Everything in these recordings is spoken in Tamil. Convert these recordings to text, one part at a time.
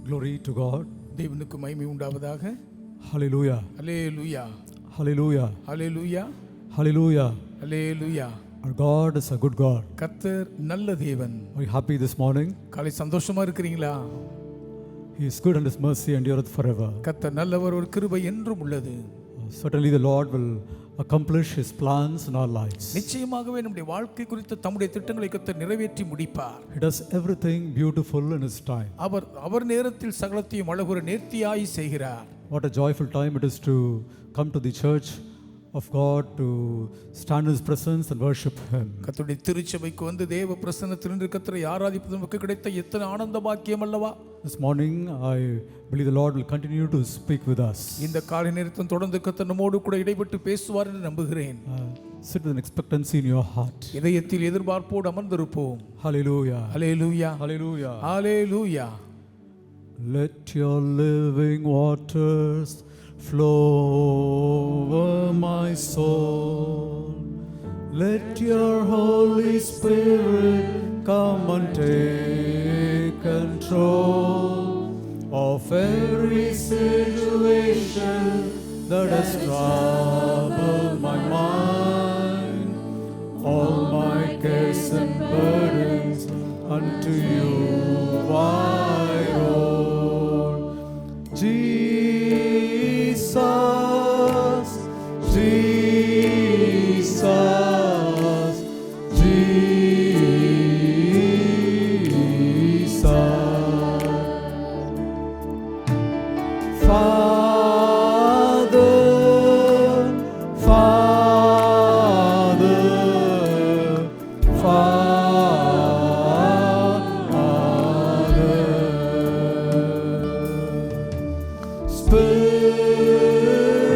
Glory to God. தேவனுக்கு மகிமை உண்டாவதாக. Hallelujah. Hallelujah. Hallelujah. Hallelujah. Hallelujah. Hallelujah. Our God is a good God. கர்த்தர் நல்ல தேவன். Are you happy this morning? காலை சந்தோஷமா இருக்கிறீங்களா? He is good and His mercy endureth forever. கர்த்தர் நல்லவர், ஒரு கிருபை என்றும் உள்ளது. Certainly the Lord will accomplish His plans in our lives. நிச்சயமாகவே நம்முடைய வாழ்க்கை குறித்த தம்முடைய திட்டங்களை கர்த்தர் நிறைவேற்றி முடிப்பார். He does everything beautiful in His time. அவர் நேரத்தில் சகலத்தையும் அழகுற நேர்த்தியாய் செய்கிறார். What a joyful time it is to come to the church of God, to stand in His presence and worship Him. கர்த்தருடைய திருச்சபைக்கு வந்து தேவ பிரசன்னத்தில் நின்று கர்த்தரை ஆராதிப்பது நமக்கு கிடைத்த எத்தனை ஆனந்த பாக்கியம் அல்லவா? This morning I believe the Lord will continue to speak with us. இந்த காலை நேரத்தில் தொடர்ந்து கர்த்தர் நம்மோடு கூட இடைப்பட்டு பேசுவார் என்று நம்புகிறேன். Sit with an expectancy in your heart. இதயத்தில் எதிர்பார்ப்போடு அமர்ந்திருப்போம். Hallelujah. Hallelujah. Hallelujah. Hallelujah. Let your living waters flow over my soul. Let your Holy Spirit come and take control of every situation that has troubled my mind. All my cares and burdens unto you I roll. Jesus, Jesus, Jesus. Father, Father, Father.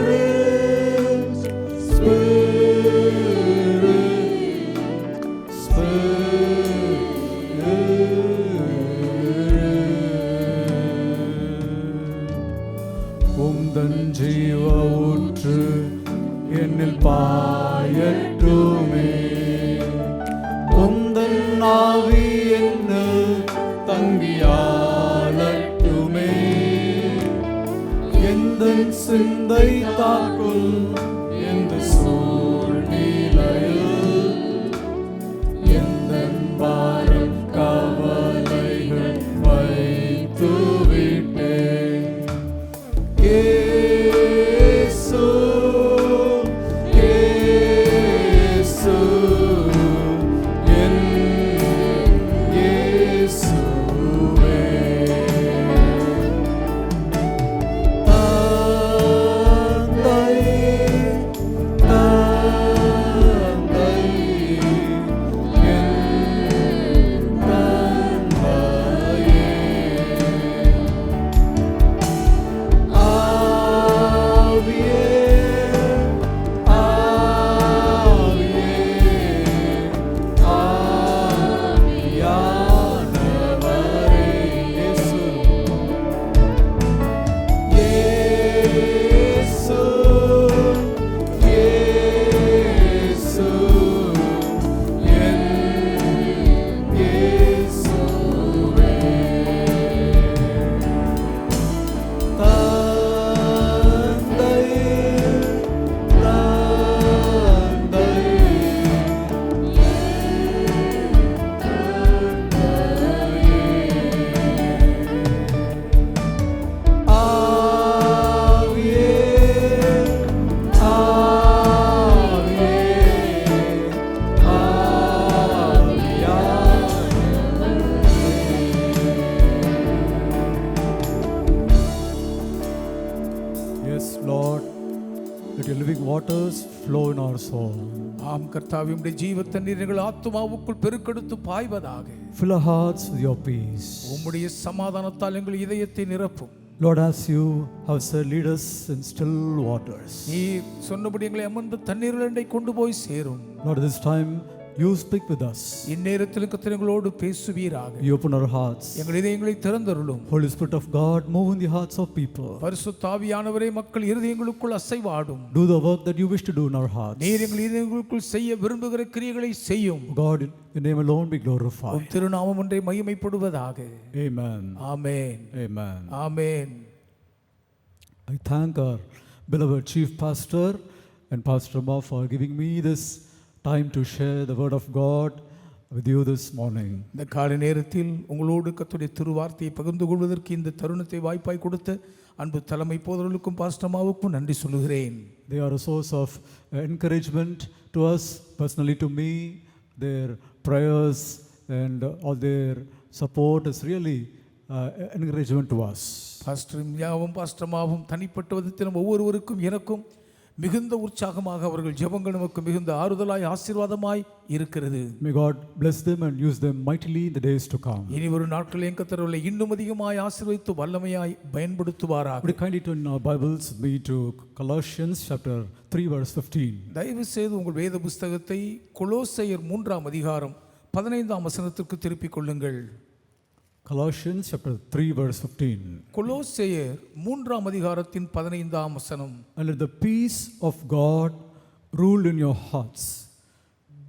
Spirit, Spirit, Spirit. உந்தன் ஜீவ ஊற்று என்னில் பாயட்டுமே, உந்தன் ஆவி என்னில் தங்கியாளட்டுமே, எந்தன் சிந்தை தாக்கும் எந்த சூழ்நிலையில், எந்தன் பாரம் கவலைகள் வைத்து விட்டேன். இயேசு, இயேசு, என் இயேசுவே. தந்தை, தந்தை, என் தந்தையே. ஆவியே, ஆவியே, ஆவியானவரே. இயேசு, இயேசு, இயேசு, என் இயேசுவே. தந்தை, தந்தை, ஆவியே, ஆவியே, Yes, Lord, let your living waters flow in our soul. ஆம் கர்த்தாவே, உம்முடைய ஜீவ தண்ணீர்கள் ஆத்துமாவுக்குள் பெருக்கெடுத்து பாய்வதாக. Fill our hearts with your peace. உம்முடைய சமாதானத்தால் எங்கள் இதயத்தை நிரப்பும். Lord, as you have said, lead us in still waters. நீ சொன்னபடி எங்களை அமர்ந்த தண்ணீர்கள் கொண்டு போய் சேரும். Lord, this time you speak with us. இந்நேரத்தில் கர்த்தர் எங்களோடு பேசுவீராக. You open our hearts. எங்கள் இதயங்களை திறந்தருளும். Holy Spirit of God, move in the hearts of people. பரிசுத்த ஆவியானவரே மக்கள் இருதயங்களுக்குள் அசைவாடும். Do the work that you wish to do in our hearts. நீர் எங்கள் இதயங்களுக்குள் செய்ய விரும்புகிற கிரியைகளை செய்யும். God, your name alone be glorified. உம் திருநாமம் ஒன்றே மகிமைப்படுவதாக. Amen. Amen. Amen. Amen. I thank our beloved Chief Pastor and Pastor Ma for giving me this time to share the word of God with you this morning. இந்த காலை நேரத்தில் உங்களோடு கர்த்தருடைய திருவார்த்தையை பகிர்ந்து கொள்வதற்கு இந்த தருணத்தை வாய்ப்பாய் கொடுத்த அன்பு தலைமை போதவர்களுக்கும் பாஸ்டமாவுக்கும் நன்றி சொல்லுகிறேன். They are a source of encouragement to us, personally to me. Their prayers and all their support is really encouragement to us. Pastor மியாவும் பாஸ்டமாவும் தனிப்பட்ட விதத்தில் ஒவ்வொருவருக்கும் எனக்கும் மிகுந்த உற்சாகமாக அவர்கள் ஜெபங்கள் நமக்கு மிகுந்த ஆறுதலாய் ஆசீர்வாதமாய் இருக்கிறது. May God bless them and use them mightily in the days to come. இனி ஒரு நாட்கள் என் கர்த்தர் இன்னும் அதிகமாய் ஆசீர்வதித்து வல்லமையாய் பயன்படுத்துவாராக. Would you kindly turn our Bibles with me to Colossians chapter 3 verse 15. தயவு செய்து உங்கள் வேத புஸ்தகத்தை கொலோசையர் 3ஆம் அதிகாரம் 15ஆம் வசனத்திற்கு திருப்பிக் கொள்ளுங்கள். Colossians chapter 3 verse 15. கொலோசையர் 3ஆம் அதிகாரத்தின் 15ஆம் வசனம். And let the peace of God rule in your hearts,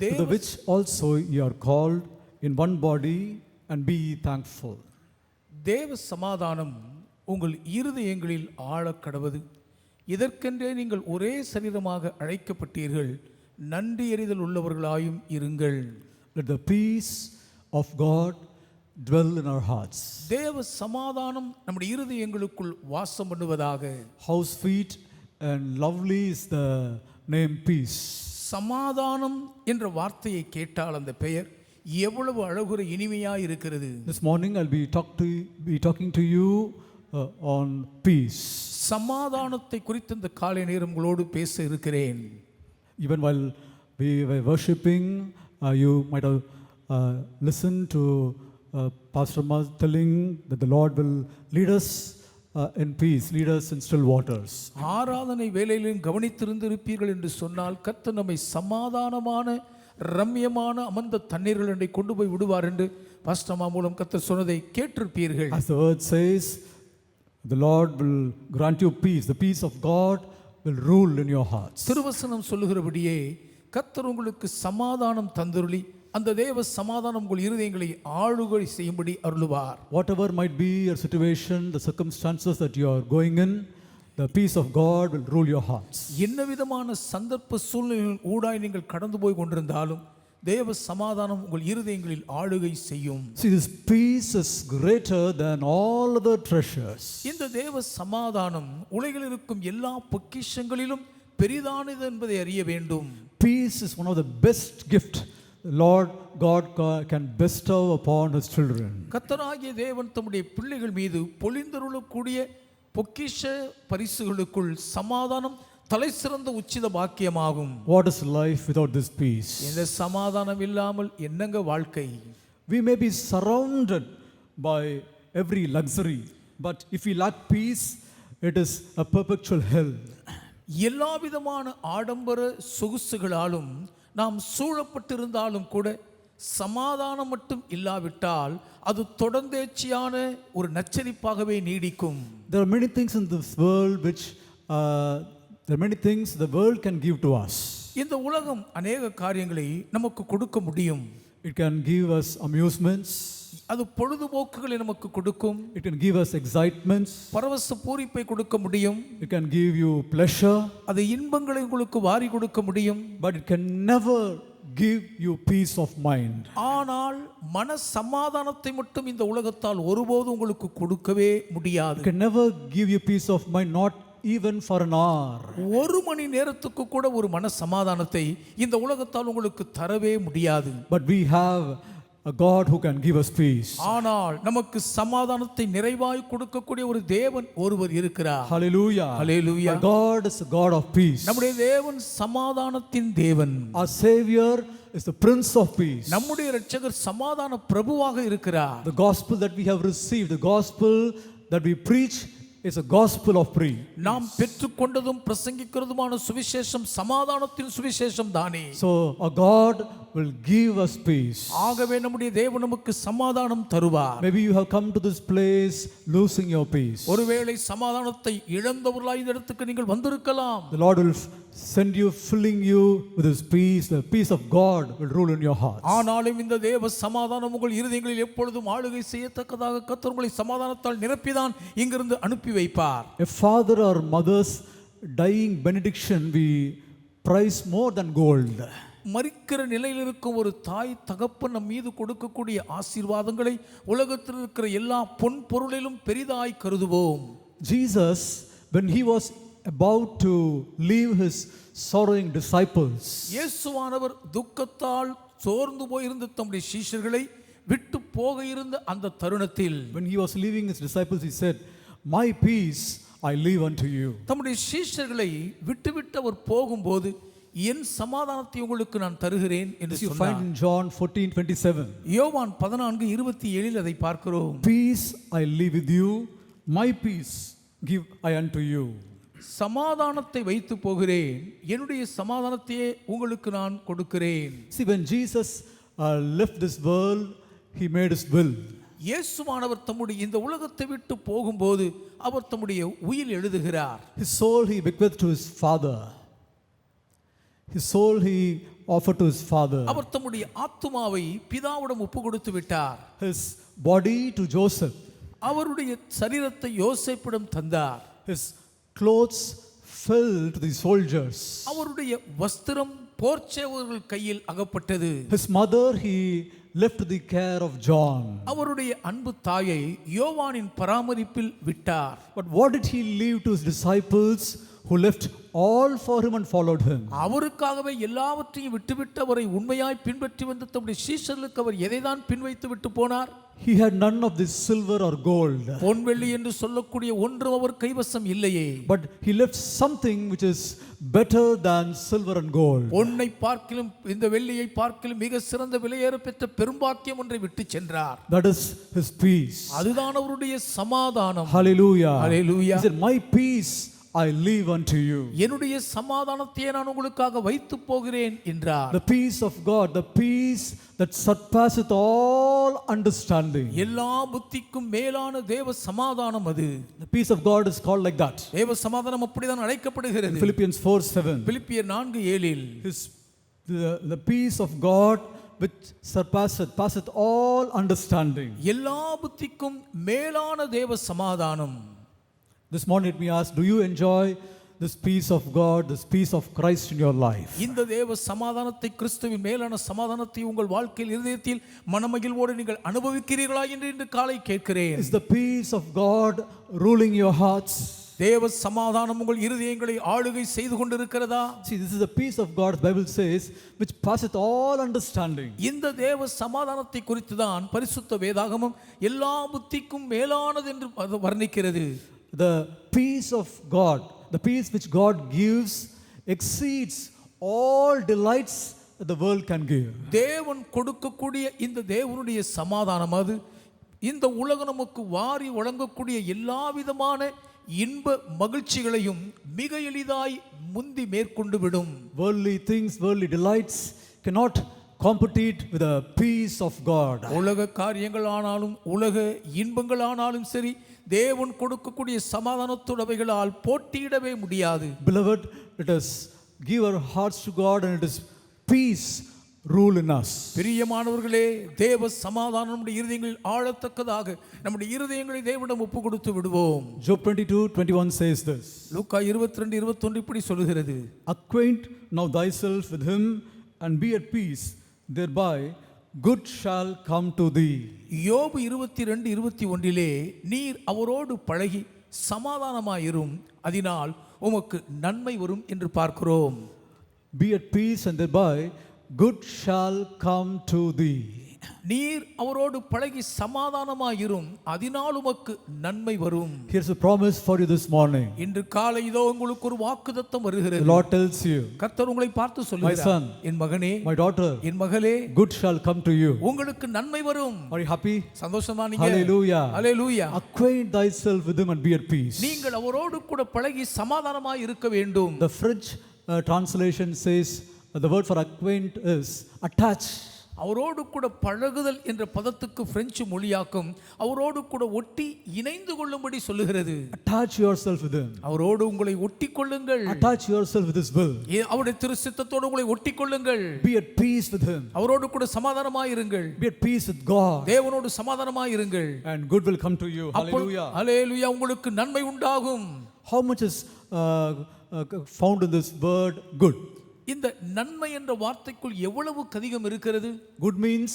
to the which also ye are called in one body, and be ye thankful. தேவ சமாதானம் உங்கள் இருதயங்களில் ஆழக்கடவது. இதற்கென்றே நீங்கள் ஒரே சரீரமாக அழைக்கப்பட்டீர்கள். நன்றி எறிதல் உள்ளவர்களாயும் இருங்கள். Let the peace of God dwell in our hearts. தேவ சமாதானம் நம்முடைய இருதயங்களுக்குள் வாசம் பண்ணுவதாக. How sweet and lovely is the name peace. சமாதானம் என்ற வார்த்தையை கேட்டால் அந்த பெயர் எவ்வளவு அழகுற இனிமையாக இருக்கிறது. This morning I'll be talking to you on peace. சமாதானத்தை குறித்து இந்த காலை நேரம் உங்களோடு பேச இருக்கிறேன். Even while we were worshiping, you might have listened to Pastor Mas telling that the Lord will lead us in peace, lead us in still waters. ஆராதனை வேளையிலும் கவனித்திருந்து இருப்பீர்கள் என்று சொன்னால் கர்த்தர் நம்மை சமாதானமான ரம்யமான அமர்ந்த தண்ணீர்கள் என்னை கொண்டு போய் விடுவார் என்று பாஸ்டமா மூலம் கர்த்தர் சொன்னதை கேட்டிருப்பீர்கள். As the word says, the Lord will grant you peace. The peace of God will rule in your hearts. திருவசனம் சொல்லுகிறபடியே கர்த்தர் உங்களுக்கு சமாதானம் தந்தருளி அந்த தேவ சமாதானம் உங்கள் இருதயங்களை ஆளுகை செய்யும்படி அருளுவார். Whatever might be your situation, the circumstances that you are going in, the peace of God will rule your hearts. என்ன விதமான சந்தர்ப்ப சூழ்நிலைகள் ஊடாய் நீங்கள் கடந்து போய் கொண்டிருந்தாலும் தேவ சமாதானம் உங்கள் இருதயங்களில் ஆளுகை செய்யும். See, this peace is greater than all other treasures. இந்த தேவ சமாதானம் உலகில் இருக்கும் எல்லா பொக்கிஷங்களிலும் பெரிதானது என்பதை அறிய வேண்டும். Peace is one of the best gift Lord God can bestow upon his children. கர்த்தராகிய தேவன் தம்முடைய பிள்ளைகள் மீது பொழிந்தருளக்கூடிய பொக்கிஷ பரிசுகளுக்குள் சமாதானம் தலைசிறந்த உச்சித பாக்கியமாகும். What is life without this peace? இந்த சமாதானம் இல்லாமல் என்னங்க வாழ்க்கை? We may be surrounded by every luxury, but if we lack peace, it is a perpetual hell. எல்லா விதமான ஆடம்பர சொகுசுகளாலும் நாம் சூழப்பட்டிருந்தாலும் கூட சமாதானம் மட்டும் இல்லாவிட்டால் அது தொடர்ந்தேச்சியான ஒரு நச்சரிப்பாகவே நீடிக்கும். There are many things in this world which there are many things the world can give to us. இந்த உலகம் அநேக காரியங்களை நமக்கு கொடுக்க முடியும். It can give us amusements. அது பொழுதுபோக்குகளை நமக்கு கொடுக்கும். It can give us excitements. பரவச பூரிப்பை கொடுக்க முடியும். It can give you pleasure. அது இன்பங்களை உங்களுக்கு வாரி கொடுக்க முடியும். But it can never give you peace of mind. ஆனால் மன சமாதானத்தை மட்டும் இந்த உலகத்தால் ஒருபோதும் உங்களுக்கு கொடுக்கவே முடியாது. It can never give you peace of mind, not even for an hour. ஒரு மணி நேரத்துக்கு கூட ஒரு மன சமாதானத்தை இந்த உலகத்தால் உங்களுக்கு தரவே முடியாது. But we have a God who can give us peace. ஆனால் நமக்கு சமாதானத்தை நிறைவாய் கொடுக்கக்கூடிய ஒரு தேவன் ஒருவர் இருக்கிறார். Hallelujah. Hallelujah. Our God is a God of peace. நம்முடைய தேவன் சமாதானத்தின் தேவன். Our Savior is the Prince of Peace. நம்முடைய இரட்சகர் சமாதான பிரபுவாக இருக்கிறார். The gospel that we have received, the gospel that we preach is a gospel of peace. நாம் பெற்றுக்கொண்டதும் பிரசங்கிக்கிறதுமான சுவிசேஷம் சமாதானத்தின் சுவிசேஷம் தானே. So our God will give us peace. ஆகவே நம்முடைய தேவன் நமக்கு சமாதானம் தருவார். Maybe you have come to this place losing your peace. ஒருவேளை சமாதானத்தை இழந்தவர்களாய் இந்த இடத்துக்கு நீங்கள் வந்திருக்கலாம். The Lord will send you, filling you with His peace. The peace of God will rule in your heart. ஆனாலும் இந்த தேவ சமாதானம் உங்கள் இருதயங்களில் எப்பொழுதும் ஆளுகை செய்யத்தக்கதாக கர்த்தர் உங்களை சமாதானத்தால் நிரப்பிதான் இங்கிருந்து அனுப்பி வைப்பார். A father or mother's dying benediction we price more than gold. மரிக்கிற நிலையில் இருக்கும் ஒரு தாய் தகப்பன் நம் மீது கொடுக்கக்கூடிய ஆசீர்வாதங்களை உலகத்தில் இருக்கிற எல்லா பொன் பொருளிலும் பெரிதாய் கருதுவோம். Jesus, when He was about to leave His sorrowing disciples, இயேசுவானவர் துக்கத்தால் சோர்ந்து போயிருந்த தம்முடைய சீஷர்களை விட்டு போக இருந்த அந்த தருணத்தில், when He was leaving His disciples, He said, "My peace I leave unto you." தம்முடைய சீஷர்களை விட்டுவிட்டு அவர் போகும்போது, என் சமாதானத்தை உங்களுக்கு நான் தருகிறேன் என்று You சொன்னார். find in John 14:27. யோவான் 14:27 அதை பார்க்கிறோம். Peace I leave with you, my peace give I unto you. சமாதானத்தை வைத்து போகிறேன், என்னுடைய சமாதானத்தையே உங்களுக்கு நான் கொடுக்கிறேன். See, when Jesus left this world, He made His will. இயேசுவானவர் தம்முடைய இந்த உலகத்தை விட்டு போகும்போது அவர் தம்முடைய உயில் எழுதுகிறார். His soul He bequeathed to His Father. His soul He offered to His Father. அவர் தம்முடைய ஆத்துமாவை பிதாவிடம் ஒப்பு கொடுத்து விட்டார். His body to Joseph. அவருடைய சரீரத்தை யோசேப்பிடம் தந்தார். His clothes fell to the soldiers. அவருடைய வஸ்திரம் போர்ச்சேவர்கள் கையில் அகப்பட்டது. His mother He left to the care of John. அவருடைய அன்பு தாயை யோவானின் பராமரிப்பில் விட்டார். But what did He leave to His disciples who left all for Him and followed Him? அவருக்காகவே எல்லாவற்றையும் விட்டுவிட்டு அவரை உண்மையாய் பின்பற்றி வந்த தம்முடைய சீஷர்களுக்கு அவர் எதைதான் பின்வைத்து விட்டு போனார்? He had none of this silver or gold. பொன் வெள்ளி என்று சொல்லக்கூடிய ஒன்றும் அவர் கைவசம் இல்லையே. But He left something which is better than silver and gold. பொன்னை பார்க்கிலும் இந்த வெள்ளியை பார்க்கிலும் மிக சிறந்த விலையேற பெற்ற பெரும்பாக்கியம் ஒன்றை விட்டு சென்றார். That is His peace. அதுதான் அவருடைய சமாதானம். Hallelujah. Hallelujah. He said, "My peace I leave unto you." என்னுடைய சமாதானத்தை நான் உங்களுக்காக வைத்து போகிறேன் என்றார். The peace of God, the peace that surpasseth all understanding. எல்லா புத்திக்கும் மேலான தேவ சமாதானம் அது. The peace of God is called like that. தேவ சமாதானம் அப்படிதான் அழைக்கப்படுகிறது. Philippians 4:7. பிலிப்பியர் 4:7 The peace of God which passeth all understanding. எல்லா புத்திக்கும் மேலான தேவ சமாதானம். This morning let me ask, do you enjoy this peace of God, this peace of Christ in your life? இந்த தேவ சமாதானத்தை, கிறிஸ்துவின் மேலான சமாதானத்தை உங்கள் வாழ்க்கையில் இருதயத்தில் மனமகிழ்வோடு நீங்கள் அனுபவிக்கிறீர்களா என்று இன்று காலை கேட்கிறேன். Is the peace of God ruling your hearts? தேவ சமாதானம் உங்கள் இருதயங்களை ஆளுகை செய்து கொண்டிருக்கிறதா? See, this is the peace of God, the Bible says, which passeth all understanding. இந்த தேவ சமாதானத்தை குறித்து தான் பரிசுத்த வேதாகமம் எல்லா புத்திக்கும் மேலானது என்று வர்ணிக்கிறது. The peace of God, the peace which God gives exceeds all delights that the world can give. தேவன் கொடுக்கக்கூடிய இந்த தேவனுடைய சமாதானம் அது இந்த உலகம் நமக்கு வாரி வழங்கக்கூடிய எல்லா விதமான இன்ப மகிழ்ச்சிகளையும் மிக எளிதாய் முந்தி மேற்கொண்டு விடும். Worldly things, worldly delights cannot compete with the peace of God. உலக காரியங்கள் ஆனாலும் உலக இன்பங்கள் ஆனாலும் சரி, தேவன் கொடுக்கக்கூடிய சமாதானத்துடவைகளால் போட்டியிடவே முடியாது. Beloved, let us give our hearts to God and let His peace rule in us. பிரியமானவர்களே, தேவ சமாதானம் நம்முடைய இருதயங்களில் ஆழத்தக்கதாக நம்முடைய இருதயங்களை தேவனிடம் ஒப்பு கொடுத்து விடுவோம். Job 22:21 says this. லூக்கா 22:21 இப்படி சொல்கிறது. Acquaint now thyself with Him and be at peace, thereby good shall come to thee. யோபு 22:21 நீர் அவரோடு பழகி சமாதானமாயிரும், அதனால் உமக்கு நன்மை வரும் என்று பார்க்கிறோம். Be at peace and thereby good shall come to thee. நீர் அவரோடு பழகி சமாதானமாயிரும், அதனால் உமக்கு நன்மை வரும். Here's a promise for you this morning. இன்று காலை இதோ உங்களுக்கு ஒரு வாக்குத்தத்தம் வருகிறது. The Lord tells you, கர்த்தர் உங்களை பார்த்து my சொல்கிறார், son, என் மகனே, my daughter, என் மகளே, good shall come to you. உங்களுக்கு நன்மை வரும். Are you happy? சந்தோஷமா நீங்க? Hallelujah. Hallelujah. Acquaint thyself with Him and be at peace. நீங்கள் அவரோடு கூட பழகி சமாதானமாய் இருக்க வேண்டும். The French translation says, the word for acquaint is attach. அவரோடு கூட பழகுதல் என்ற பதத்துக்கு பிரெஞ்சு மொழியாக்கம் அவரோடு கூட ஒட்டி இணைந்து கொள்ளும்படி சொல்லுகிறது. Attach yourself with him. அவரோடு உங்களை ஒட்டி கொள்ளுங்கள். Attach yourself with his will. அவருடைய திருச்சித்தத்தோடு உங்களை ஒட்டி கொள்ளுங்கள். Be at peace with him. அவரோடு கூட சமாதானமாய் இருங்கள். Be at peace with God. தேவனோடு சமாதானமாய் இருங்கள். And good will come to you. Hallelujah. ஹல்லேலூயா. உங்களுக்கு நன்மை உண்டாகும். How much is found in this word good? இந்த நன்மை என்ற வார்த்தைக்குள் எவ்வளவு அதிகம் இருக்கிறது? Good means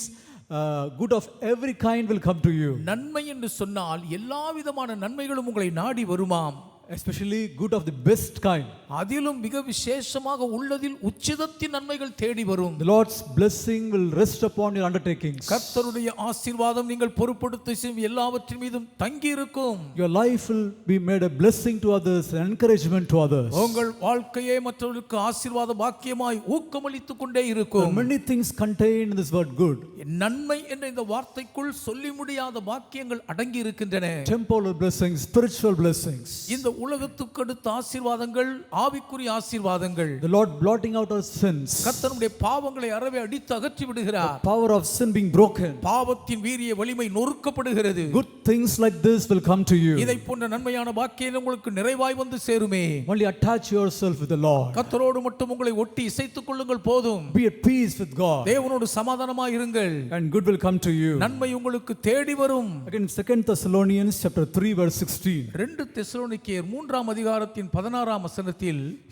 good of every kind will come to you. நன்மை என்று சொன்னால் எல்லா விதமான நன்மைகளும் உங்களை நாடி வருமாம். Especially good of the best kind. அதிலும் மிக விசேஷமாக உள்ளதில் உச்சிதத்தின் நன்மைகள் தேடி வரும். The Lord's blessing will rest upon your undertakings. கர்த்தருடைய ஆசீர்வாதம் நீங்கள் பொறுப்படுத்தி செய்யும் எல்லாவற்றின் மீதும் தங்கி இருக்கும். Your life will be made a blessing to others, an encouragement to others. உங்கள் வாழ்க்கையே மற்றவர்களுக்கு ஆசீர்வாத பாக்கியமாய் ஊக்கமளித்துக் கொண்டே இருக்கும். Many things contained in this word good. நன்மை என்ற இந்த வார்த்தைக்குள் சொல்லி முடியாத பாக்கியங்கள் அடங்கி இருக்கின்றன. Temporal blessings, spiritual blessings. இந்த உலகத்துக்கு அடுத்த ஆசீர்வாதங்கள் ஆவிக்குரிய ஆசீர்வாதங்கள். The Lord blotting out our sins. கர்த்தருடைய பாவங்களை அறவே அடித்து அகற்றி விடுகிறார். The power of sin being broken. பாவத்தின் வீரிய வலிமை நொறுக்கப்படுகிறது. Good things like this will come to you. இதை போன்ற நன்மையான பாக்கியம் உங்களுக்கு நிறைவாய் வந்து சேருமே. Only attach yourself with the Lord. கர்த்தரோடு மட்டும் உங்களை ஒட்டி இசைத்துக் கொள்ளுங்கள் போதும். Be at peace with God. தேவனோடு சமாதானமாய் இருங்கள். And good will come to you. நன்மை உங்களுக்கு தேடி வரும். Again 2 Thessalonians chapter 3 verse 16. 2 தெசலோனிக்கேயர் 3ஆம் அதிகாரத்தின் 16ஆம் வசனத்தில்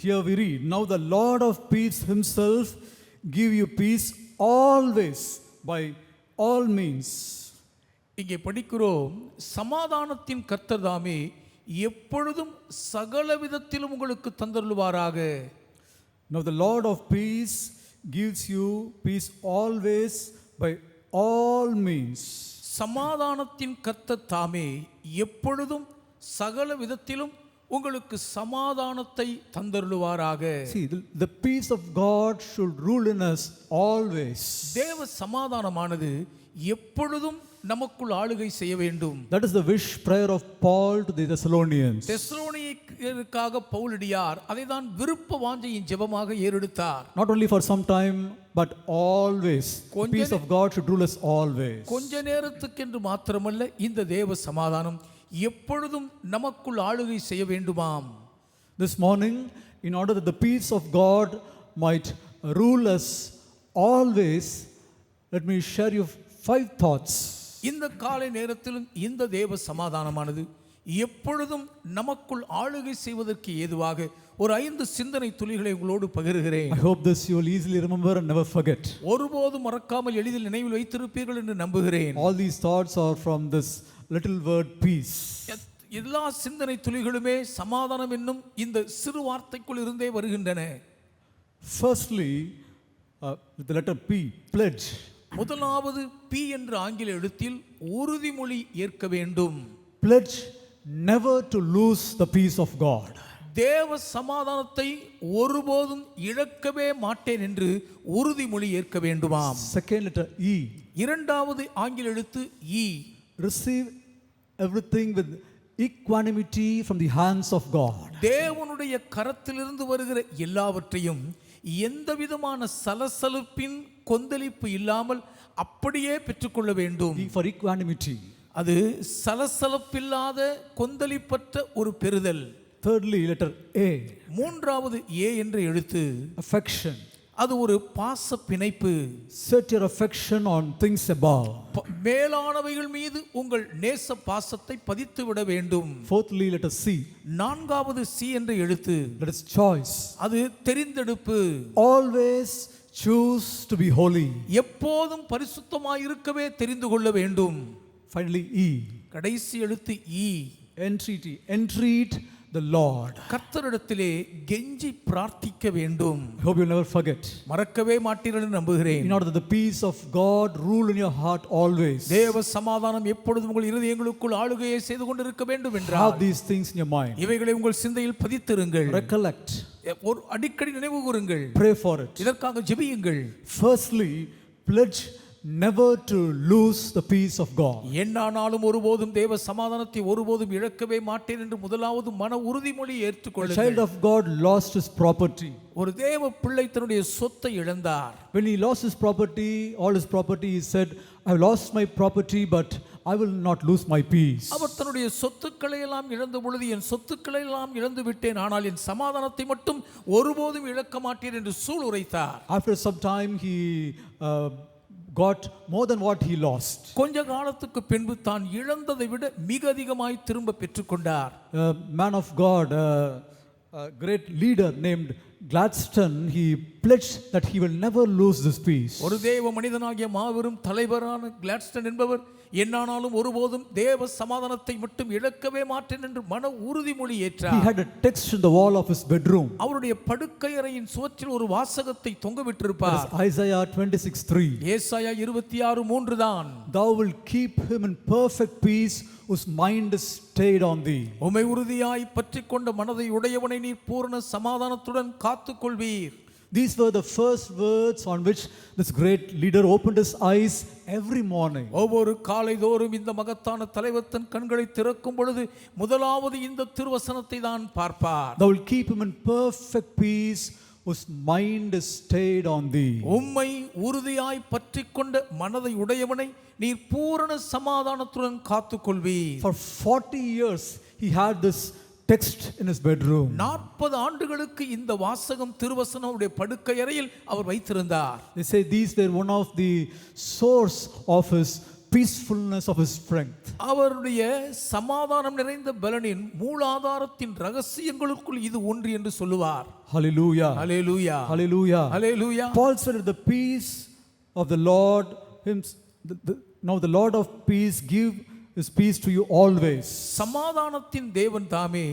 Here we read, now the Lord of peace himself give you peace always by all means. இங்கே படிக்கிறோம், சமாதானத்தின் கர்த்தர் தாமே எப்பொழுதும் சகல விதத்திலும் உங்களுக்கு தந்தருளுவாராக. Now the Lord of peace gives you peace always by all means. சமாதானத்தின் கர்த்தர் தாமே எப்பொழுதும் சகல விதத்திலும் உங்களுக்கு சமாதானத்தை தந்தருளுவாராக. See, the peace of God should rule in us always. தேவ சமாதானமானது எப்பொழுதும் நமக்குள் ஆளுகை செய்ய வேண்டும். That is the wish prayer of Paul to the Thessalonians. தெசலோனிக்கேயருக்காக பவுலடியார் அதை தான் விருப்ப வாஞ்சையின் ஜெபமாக ஏறெடுத்தார். Not only for some time but always. The peace of God should rule us always. கொஞ்ச நேரத்துக்கென்று மாத்திரமல்ல, இந்த தேவ சமாதானம் எப்பொழுதும் நமக்குள் ஆளுகை செய்ய வேண்டுமாம். This morning, in order that the peace of God might rule us always, let me share you 5 thoughts. இந்த காலை நேரத்திலும் இந்த தேவ சமாதானமானது எப்பொழுதும் நமக்குள் ஆளுகை செய்வதற்கு ஏதுவாக ஒரு 5 சிந்தனை துளிகளை உங்களோடு பகிர்கிறேன். I hope this you will easily remember and never forget. ஒருபோதும் மறக்காமல் எளிதில் நினைவில் வைத்திருப்பீர்கள் என்று நம்புகிறேன். All these thoughts are from this little word peace. எல்லா சிந்தனை துளிகளுமே சமாதானம் என்னும் இந்த சிறு வார்த்தைக்குள் இருந்தே வருகின்றன. Firstly, with the letter P, pledge. முதலாவது பி என்ற ஆங்கில எழுத்தில் உறுதிமொழி ஏற்க வேண்டும். Pledge never to lose the peace of God. தேவ சமாதானத்தை ஒருபோதும் இழக்கவே மாட்டேன் என்று உறுதிமொழி ஏற்க வேண்டுமாம். Second letter E. இரண்டாவது ஆங்கில எழுத்து இ. Receive everything with equanimity from the hands of God. தேவனுடைய கரத்திலிருந்து வருகிற எல்லாவற்றையும் எந்த விதமான சலசலப்பின் கொந்தளிப்பு இல்லாமல் அப்படியே பெற்றுக்கொள்ள வேண்டும். For equanimity. அது சலசலப்பில்லாத கொந்தளிப்பற்ற ஒரு பெறுதல். Thirdly, letter A. மூன்றாவது ஏ என்ற எழுத்து affection. அது ஒரு பாச பிணைப்பு. Set your affection on things above. மேலானவைகள் மீது உங்கள் நேச பாசத்தை பதித்து விட வேண்டும். Fourthly, letter C. நான்காவது சி என்ற எழுத்து that is choice. அது தெரிந்தெடுப்பு. Always choose to be holy. எப்போதும் பரிசுத்தமாய் இருக்கவே தெரிந்து கொள்ள வேண்டும். Finally, E. கடைசி எழுத்து இ. Entreat the Lord. கர்த்தரிடத்திலே கெஞ்சி பிரார்த்திக்க வேண்டும். I hope you'll never forget. மறக்கவே மாட்டீர்கள் என்று நம்புகிறேன். In order that the peace of God rule in your heart always. தேவ சமாதானம் எப்பொழுதும் உங்கள் இருதயங்களுக்குள் ஆளுகையை செய்து கொண்டிருக்க வேண்டும் என்றால் have these things in your mind. இவைகளை உங்கள் சிந்தையில் பதித்திருங்கள். Recollect. ஒரு அடிக்கடி நினைவு கூறுங்கள். Pray for it. இதற்காக ஜெபியுங்கள். Firstly, pledge never to lose the peace of God. என்னானாலும் ஒருபோதும் தேவ சமாதானத்தை ஒருபோதும் இழக்கவே மாட்டேன் என்று முதலாவது மன உறுதிமொழி A ஏற்றுக்கொள்ளுங்கள். child of God lost his property. ஒரு தேவ பிள்ளை தன்னுடைய சொத்தை இழந்தார். When he lost his property, all his property, he said, I lost my property, but I will not lose my peace. அவர் தன்னுடைய சொத்துக்களை எல்லாம் இழந்த பொழுது என் சொத்துக்களை எல்லாம் இழந்து விட்டேன், ஆனால் என் சமாதானத்தை மட்டும் ஒருபோதும் இழக்க மாட்டேன் என்று சூள் உரைத்தார். After some time, he got more than what he lost. கொஞ்ச காலத்துக்கு பின்பு தான் இழந்ததை விட மிக அதிகமாய் திரும்ப பெற்றுக்கொண்டார். A man of God, a great leader named Gladstone, he pledged that he will never lose this peace. ஒரு தேவ மனிதனாகிய மாபெரும் தலைவரான கிளாட்ஸ்டன் என்பவர் என்னானாலும் ஒருபோதும் தேவ சமாதானத்தை மட்டும் இழக்கவே மாட்டேன் என்று மன உறுதிமொழி He ஏற்றார். had a text in the wall of his bedroom. அவருடைய படுக்கை அறையின் சுவற்றில் ஒரு வாசகத்தை தொங்க That விட்டிருப்பார். is Isaiah 26:3. ஏசாயா 26:3 தான். Thou wilt keep him in perfect peace whose mind is stayed on thee. உமை உறுதியாய் பற்றிக் கொண்ட மனதை உடையவனை நீர் பூரண சமாதானத்துடன் காத்துக்கொள்வீர். These were the first words on which this great leader opened his eyes every morning. ஒவ்வொரு காலை தோறும் இந்த மகத்தான தலைவர் தன் கண்களை திறக்கும் பொழுது முதலாவது இந்த திருவசனத்தை தான் பார்ப்பார். Thou wilt keep him in perfect peace whose mind is stayed on thee. உம்மை உறுதியாய் பற்றிக் கொண்ட மனதை உடையவனை நீர் பூரண சமாதானத்துடன் காத்துக்கொள்வீர். For 40 years he had this text in his bedroom. 40 ஆண்டுகளுக்கு இந்த வாசகம் திருவசனம் அவருடைய படுக்கை அறையில் அவர் வைத்திருந்தார். They say these were one of the source of his peacefulness, of his strength. அவருடைய சமாதானம் நிறைந்த பலனின் மூலாதாரத்தின் ரகசியங்களுக்குள் இது ஒன்று என்று சொல்லுவார். Hallelujah. Hallelujah, Hallelujah. Hallelujah. Paul said, the peace of the Lord, now the Lord of peace give his peace to you always. சமாதானத்தின் தேவன் தாமே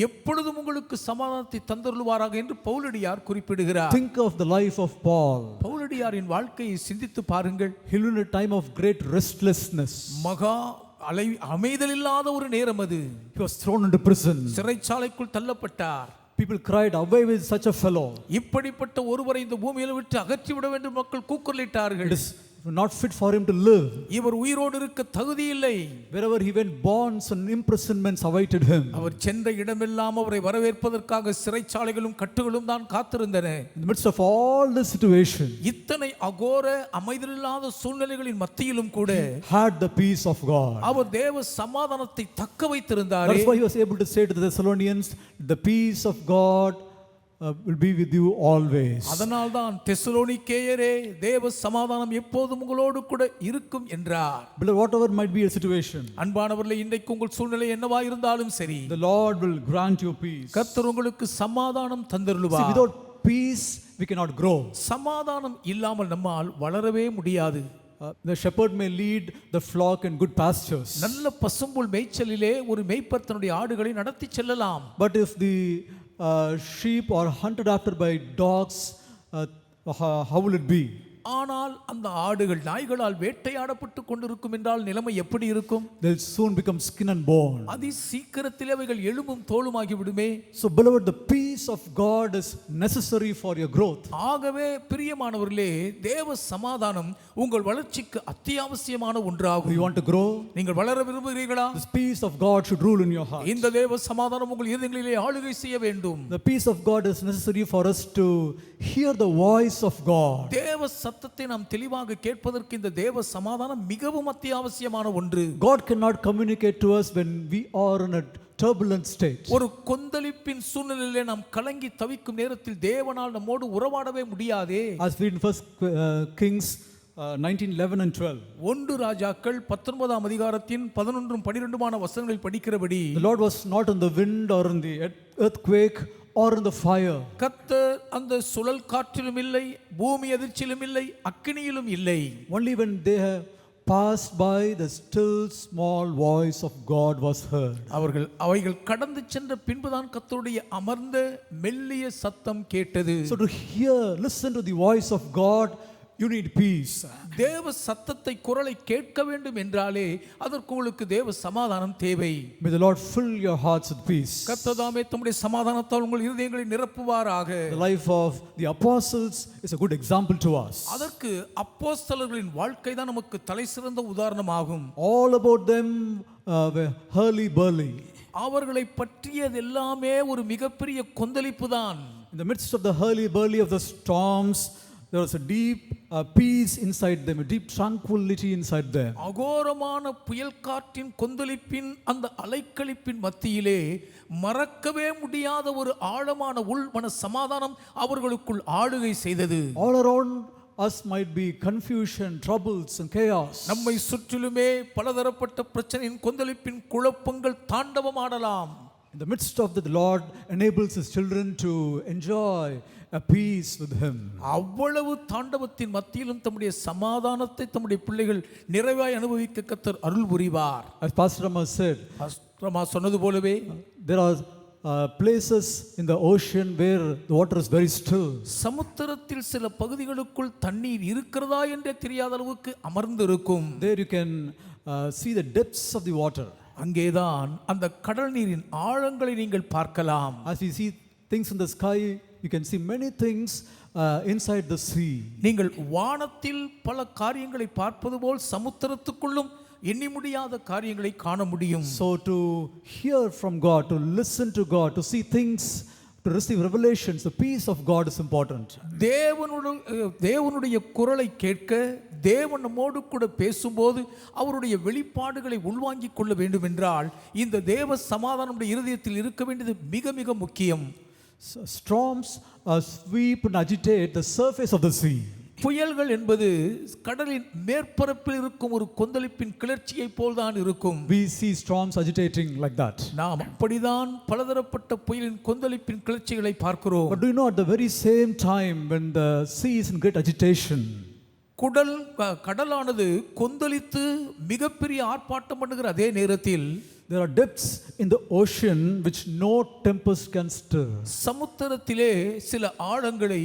எப்பொழுதும் உங்களுக்கு சமாதானத்தை தந்தருளுவாராக என்று பவுலடியார் குறிப்பிடுகிறார். Think of the life of Paul. பவுலடியாரின் வாழ்க்கையை சிந்தித்து பாருங்கள். He lived in a time of great restlessness. மகா அமைதல் இல்லாத ஒரு நேரம் அது. He was thrown into prison. சிறைச்சாலைக்குள் தள்ளப்பட்டார். People cried, away with such a fellow. இப்படிப்பட்ட ஒருவரை இந்த பூமியில விட்டு அகற்றி விட வேண்டும் மக்கள் கூக்குரலிட்டார்கள். It is not fit for him to live. இவர் உயிரோடு இருக்க தகுதி இல்லை. Wherever he went, bonds and imprisonments awaited him. அவர் சென்ற இடமெல்லாம் அவரை வரவேற்பதற்காக சிறைச்சாலைகளும் கட்டுகளும் தான் காத்திருந்தன. In the midst of all this situation, இத்தனை அகோர அமைதலில்லாத சூழ்நிலைகளின் மத்தியிலும் கூட had the peace of God. அவர் தேவ சமாதானத்தை தக்க வைத்திருந்தார். That's why he was able to say to the Thessalonians, the peace of God will be with you always. அதனால் தான் தெசலோனிக்கேயரே தேவ சமாதானம் எப்போதும் உங்களோடு கூட இருக்கும் என்றார். Beloved, whatever might be your situation, அன்பானவர்களே, இன்றைக்கு உங்கள் சூழ்நிலை என்னவா இருந்தாலும் சரி, the Lord will grant you peace. கர்த்தர் உங்களுக்கு சமாதானம் See, தந்தருளுவார். without peace we cannot grow. சமாதானம் இல்லாமல் நம்மால் வளரவே முடியாது. The shepherd may lead the flock in good pastures, நல்ல பசும்புல் மேய்ச்சலிலே ஒரு மேய்ப்பர் தன்னுடைய ஆடுகளை நடத்தி செல்லலாம். but if the sheep are hunted after by dogs, how will it be? ஆனால் அந்த ஆடுகள் நாய்களால் வேட்டையாடப்பட்டு கொண்டிருக்கும் என்றால் நிலைமை எப்படி இருக்கும்? They'll soon become skin and bone. அதி சீக்கிரத்திலே அவைகள் எலும்பும் தோலுமாகி விடுமே. So beloved, the peace of God is necessary for your growth. ஆகவே பிரியமானவர்களே, தேவ சமாதானம் உங்கள் வளர்ச்சிக்கு அத்தியாவசியமான ஒன்றாகும். You want to grow? நீங்கள் வளர விரும்புகிறீர்களா? This peace of God should rule in your heart. இந்த தேவ சமாதானம் உங்கள் இதயங்களிலே ஆளுகை செய்ய வேண்டும். The peace of God is necessary for us to hear the voice of God. தேவ சத்தத்தை நாம் தெளிவாக கேட்பதற்கு இந்த தேவ சமாதானம் மிகவும் அத்தியாவசியமான ஒன்று. God cannot communicate to us when we are in a turbulent state. ஒரு கொந்தளிப்பின் சூழ்நிலையிலே நாம் கலங்கி தவிக்கும் நேரத்தில் தேவனால் நம்மோடு உறவாடவே முடியாதே. As we in First Kings 19:11 and 12. ஒன்று ராஜாக்கள் 19ஆம் அதிகாரத்தின் 11 12 வசனங்களில் படிக்கிறபடி, The Lord was not in the wind or in the earthquake or in the fire. கர்த்தர் அந்த சுழல் காற்றிலும் இல்லை, பூமி அதிர்ச்சியிலும் இல்லை, அக்கினியிலும் இல்லை. Only when they have passed by, the still small voice of God was heard. அவைகள் கடந்து சென்ற பின்புதான் கர்த்தருடைய அமர்ந்த மெல்லிய சத்தம் கேட்டது. So to hear, listen to the voice of God you need peace. தேவ சத்தத்தை குரலை கேட்க வேண்டும் என்றாலே அதற்கு உங்களுக்கு தேவ சமாதானம் தேவை. May the Lord fill your hearts with peace. கர்த்ததாமே தம்முடைய சமாதானத்தால் உங்கள் இருதயங்களை நிரப்புவாராக. The life of the apostles is a good example to us. அதற்கு அப்போஸ்தலர்களின் வாழ்க்கை தான் நமக்கு தலைசிறந்த உதாரணமாகும். All about them were hurly-burly. அவர்களை பற்றியது எல்லாமே ஒரு மிகப்பெரிய கொந்தளிப்பு தான். In the midst of the hurly-burly of the storms, there was a deep peace inside them, a deep tranquility inside them. அகோரமான புயல் காற்றின் கொந்தளிப்பின் அந்த அலைக்கழிப்பின் மத்தியிலே மறக்கவே முடியாத ஒரு ஆழமான உள்மன சமாதானம் அவர்களுக்குள் ஆளுகை செய்தது. All around us might be confusion, troubles and chaos. நம்மை சுற்றிலுமே பலதரப்பட்ட பிரச்சனையின் கொந்தளிப்பின் குழப்பங்கள் தாண்டவமாடலாம். In the midst of the Lord enables his children to enjoy a peace with him. அவ்வளவு தாண்டவத்தின் மத்தியிலும் தம்முடைய சமாதானத்தை தம்முடைய பிள்ளைகள் நிறைவாய் அனுபவிக்க கர்த்தர் அருள் புரிவார். As Pastor Rama said, சொன்னது போலவே there are places in the ocean where the water is very still. சமுத்திரத்தில் சில பகுதிகளுக்குள் தண்ணீர் இருக்கிறதா என்றே தெரியாத அளவுக்கு அமர்ந்து இருக்கும். There you can see the depths of the water. அங்கேதான் அந்த கடல் நீரின் ஆழங்களை நீங்கள் பார்க்கலாம். As we see things in the sky, you can see many things inside the sea. நீங்கள் வானத்தில் பல காரியங்களை பார்ப்பது போல் சமுத்திரத்துக்குள்ளும் எண்ணி முடியாத காரியங்களை காண முடியும். So to hear from God, to listen to God, to see things, to receive revelations, the peace of God is important. தேவனுடைய குரலை கேட்க, தேவன் நம்மோடு கூட பேசும்போது அவருடைய வெளிப்பாடுகளை உள்வாங்கிக் கொள்ள வேண்டும் என்றால் இந்த தேவ சமாதானம் நம்முடைய இருதயத்தில் இருக்க வேண்டியது மிக மிக முக்கியம். Storms sweep and agitate the surface of the sea. புயல்கள் என்பது கடலின் மேற்பரப்பில் இருக்கும் ஒரு கொந்தளிப்பின் கிளர்ச்சியை போல்தான் இருக்கும். We see storms agitating like that. நாம் அப்படிதான் பலதரப்பட்ட புயலின் கொந்தளிப்பின் கிளர்ச்சிகளை பார்க்கிறோம். But do you know, at the very same time when the sea is in great agitation, கடலானது கொந்தளித்து மிகப்பெரிய ஆர்ப்பாட்டம் பண்ணுகிற அதே நேரத்தில் there are depths in the ocean which no tempest can stir. சமுத்திரத்திலே சில ஆழங்களை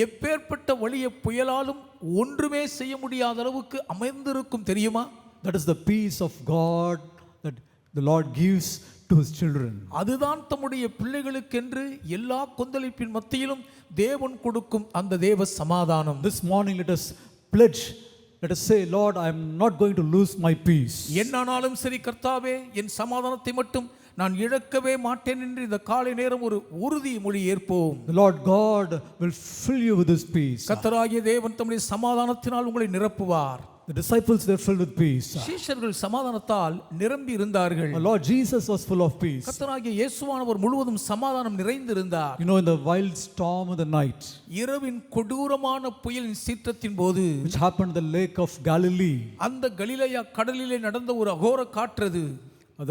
எப்பேற்பட்ட வலிய புயலாலும் ஒன்றுமே செய்ய முடியாத அளவுக்கு அமைந்திருக்கும் தெரியுமா? That is the peace of God that the Lord gives to his children. அதுதான் தம்முடைய பிள்ளைகளுக்கென்று எல்லா கொந்தளிப்பின் மத்தியிலும் தேவன் கொடுக்கும் அந்த தேவ சமாதானம். This morning let us pledge, let us say, Lord, I am not going to lose my peace. என்னானாலும் சரி கர்த்தாவே, என் சமாதானத்தை மட்டும் நான் இழக்கவே மாட்டேன் என்று இந்த காலை நேரம் ஒரு உறுதி மொழி ஏற்போம். The Lord God will fill you with his peace. கர்த்தராகிய தேவன் தம்முடைய சமாதானத்தினால் உங்களை நிரப்புவார். The disciples were filled with peace. சீஷர்கள் சமாதானத்தால் நிரம்பி இருந்தார்கள். Our Lord Jesus was full of peace. கர்த்தராகிய இயேசுவானவர் முழுவதும் சமாதானம் நிறைந்திருந்தார். You know, in the wild storm of the night, இரவின் கொடூரமான புயலின் சீற்றத்தின் போது, which happened in the lake of Galilee, அந்த கலிலேயா கடலிலே நடந்த ஒரு அகோர காற்றது.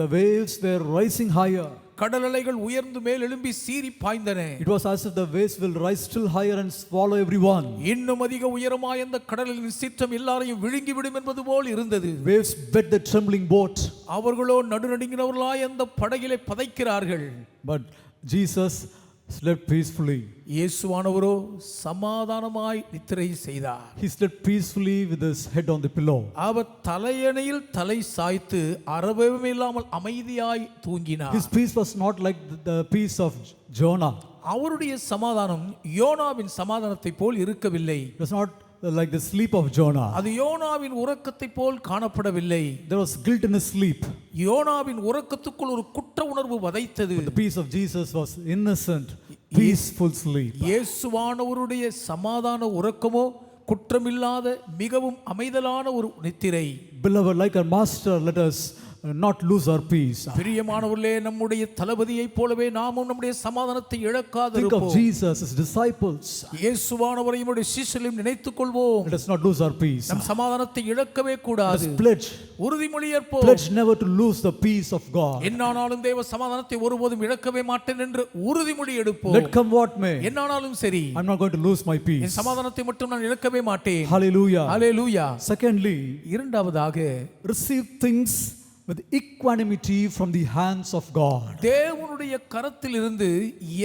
the waves were rising higher. கடல் அலைகள் உயர்ந்து மேல் எழும்பி சீறி பாய்ந்தன. It was as if the waves will rise still higher and swallow everyone. இன்னும் அதிக உயரமாய் அந்த கடலின் சீற்றம் எல்லாரையும் விழுங்கி விடும் என்பது போல் இருந்தது. Waves beat the trembling boat. அவர்களோ நடுநடுங்கினவர்களாய் அந்த படகிலே பதைக்கிறார்கள். But Jesus slept peacefully. இயேசுவானவரோ சமாதானமாய் நித்திரை செய்தார். He slept peacefully with his head on the pillow. அவர் தலையணையில் தலை சாய்த்து அரவமே இல்லாமல் அமைதியாய் தூங்கினார். His peace was not like the peace of Jonah. அவருடைய சமாதானம் யோனாவின் சமாதானத்தை போல் இருக்கவில்லை. It was not like the sleep of Jonah. அது யோனாவின் உறக்கத்தை போல் காணப்படவில்லை. There was guilt in his sleep. யோனாவின் உறக்கத்துக்குள் ஒரு குற்ற உணர்வு வதைத்தது. But the peace of Jesus was innocent, peaceful sleep. இயேசுவானவருடைய சமாதான உறக்கமோ குற்றமில்லாத மிகவும் அமைதலான ஒரு நித்திரை. Beloved, like our master, let us not lose our peace. பிரியமானவர்களே, நம்முடைய தளபதியைப் போலவே நாமும் நம்முடைய சமாதானத்தை இழக்காதிருப்போம். Think of Jesus, his disciples. இயேசுவானவரையும் நம்முடைய சீஷர்களையும் நினைத்துக் கொள்வோம். Let us not lose our peace. நம் சமாதானத்தை இழக்கவே கூடாது. Let us pledge. உறுதிமொழி ஏற்போம். Pledge never to lose the peace of God. என்னானாலும் தேவ சமாதானத்தை ஒருபோதும் இழக்கவே மாட்டேன் என்று உறுதிமொழி எடுப்போம். Let come what may. என்னானாலும் சரி, I'm not going to lose my peace. என் சமாதானத்தை மட்டும் நான் இழக்கவே மாட்டேன். Hallelujah. ஹல்லேலூயா. Secondly, இரண்டாவதாக, receive things with equanimity from the hands of God. தேவனுடைய கரத்திலிருந்து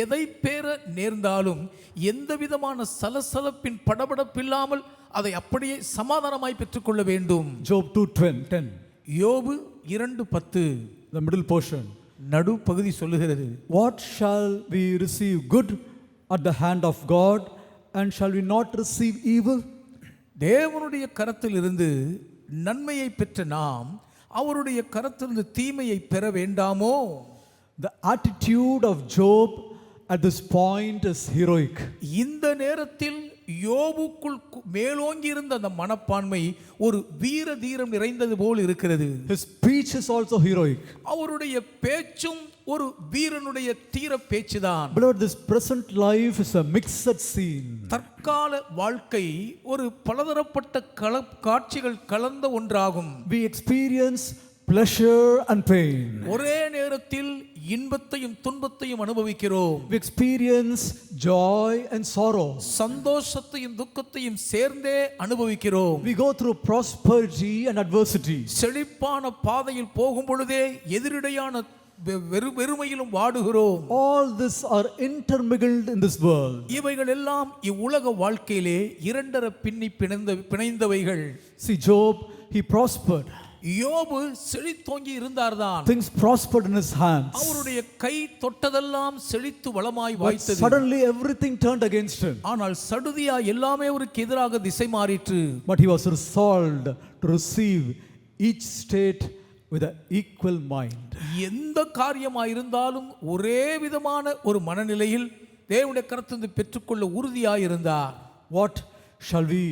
எதை பெற நேர்ந்தாலும் எந்த விதமான சலசலப்பின் படபடப்பில்லாமல் அதை அப்படியே சமாதானமாய் பெற்றுக்கொள்ள வேண்டும். Job 2:10. யோபு 2:10 The middle portion. நடு பகுதி சொல்லுகிறது, What shall we receive good at the hand of God, and shall we not receive evil? தேவனுடைய கரத்திலிருந்து நன்மையை பெற்ற நாம் அவருடைய கரத்திலிருந்து தீமையை பெற வேண்டாமோ? The attitude of Job at this point is heroic. இந்த நேரத்தில் யோபுக்குள் மேலோங்கி இருந்த அந்த மனப்பான்மை ஒரு வீர தீரம் நிறைந்தது போல் இருக்கிறது. His speech is also heroic. அவருடைய பேச்சும் ஒரு வீரனுடைய தீர பேச்சுதான். Beloved, this present life is a mixed scene. தற்கால வாழ்க்கை ஒரு பலதரப்பட்ட காட்சிகள் கலந்த ஒன்றாகும். We experience pleasure and pain. ஒரே நேரத்தில் இன்பத்தையும் துன்பத்தையும் அனுபவிக்கிறோம். We experience joy and sorrow. சந்தோஷத்தையும் துக்கத்தையும் சேர்ந்தே அனுபவிக்கிறோம். We go through prosperity and adversity. செழிப்பான பாதையில் போகும் பொழுதே எதிரிடையான வெறுமையிலும் வாடுகிறோம். All this are intermingled in this world. இவைகள் எல்லாம் இவ்வுலக வாழ்க்கையிலே இரண்டர பின்னி பிணைந்தவைகள். See, Job, he prospered. யோபு செழித்தோங்கி இருந்தார்தான். Things prospered in his hands. அவருடைய கை தொட்டதெல்லாம் செழித்து வளமாய் வாய்த்தது. Suddenly everything turned against him. ஆனால் சடுதியா எல்லாமே அவருக்கு எதிராக திசை மாறிற்று. But he was resolved to receive each state with an equal mind. எந்த காரியமாக இருந்தாலும் ஒரே விதமான ஒரு மனநிலையில் தேவனுடைய கரத்திலிருந்து பெற்றுக்கொள்ள உறுதியாய் இருந்தார். What shall we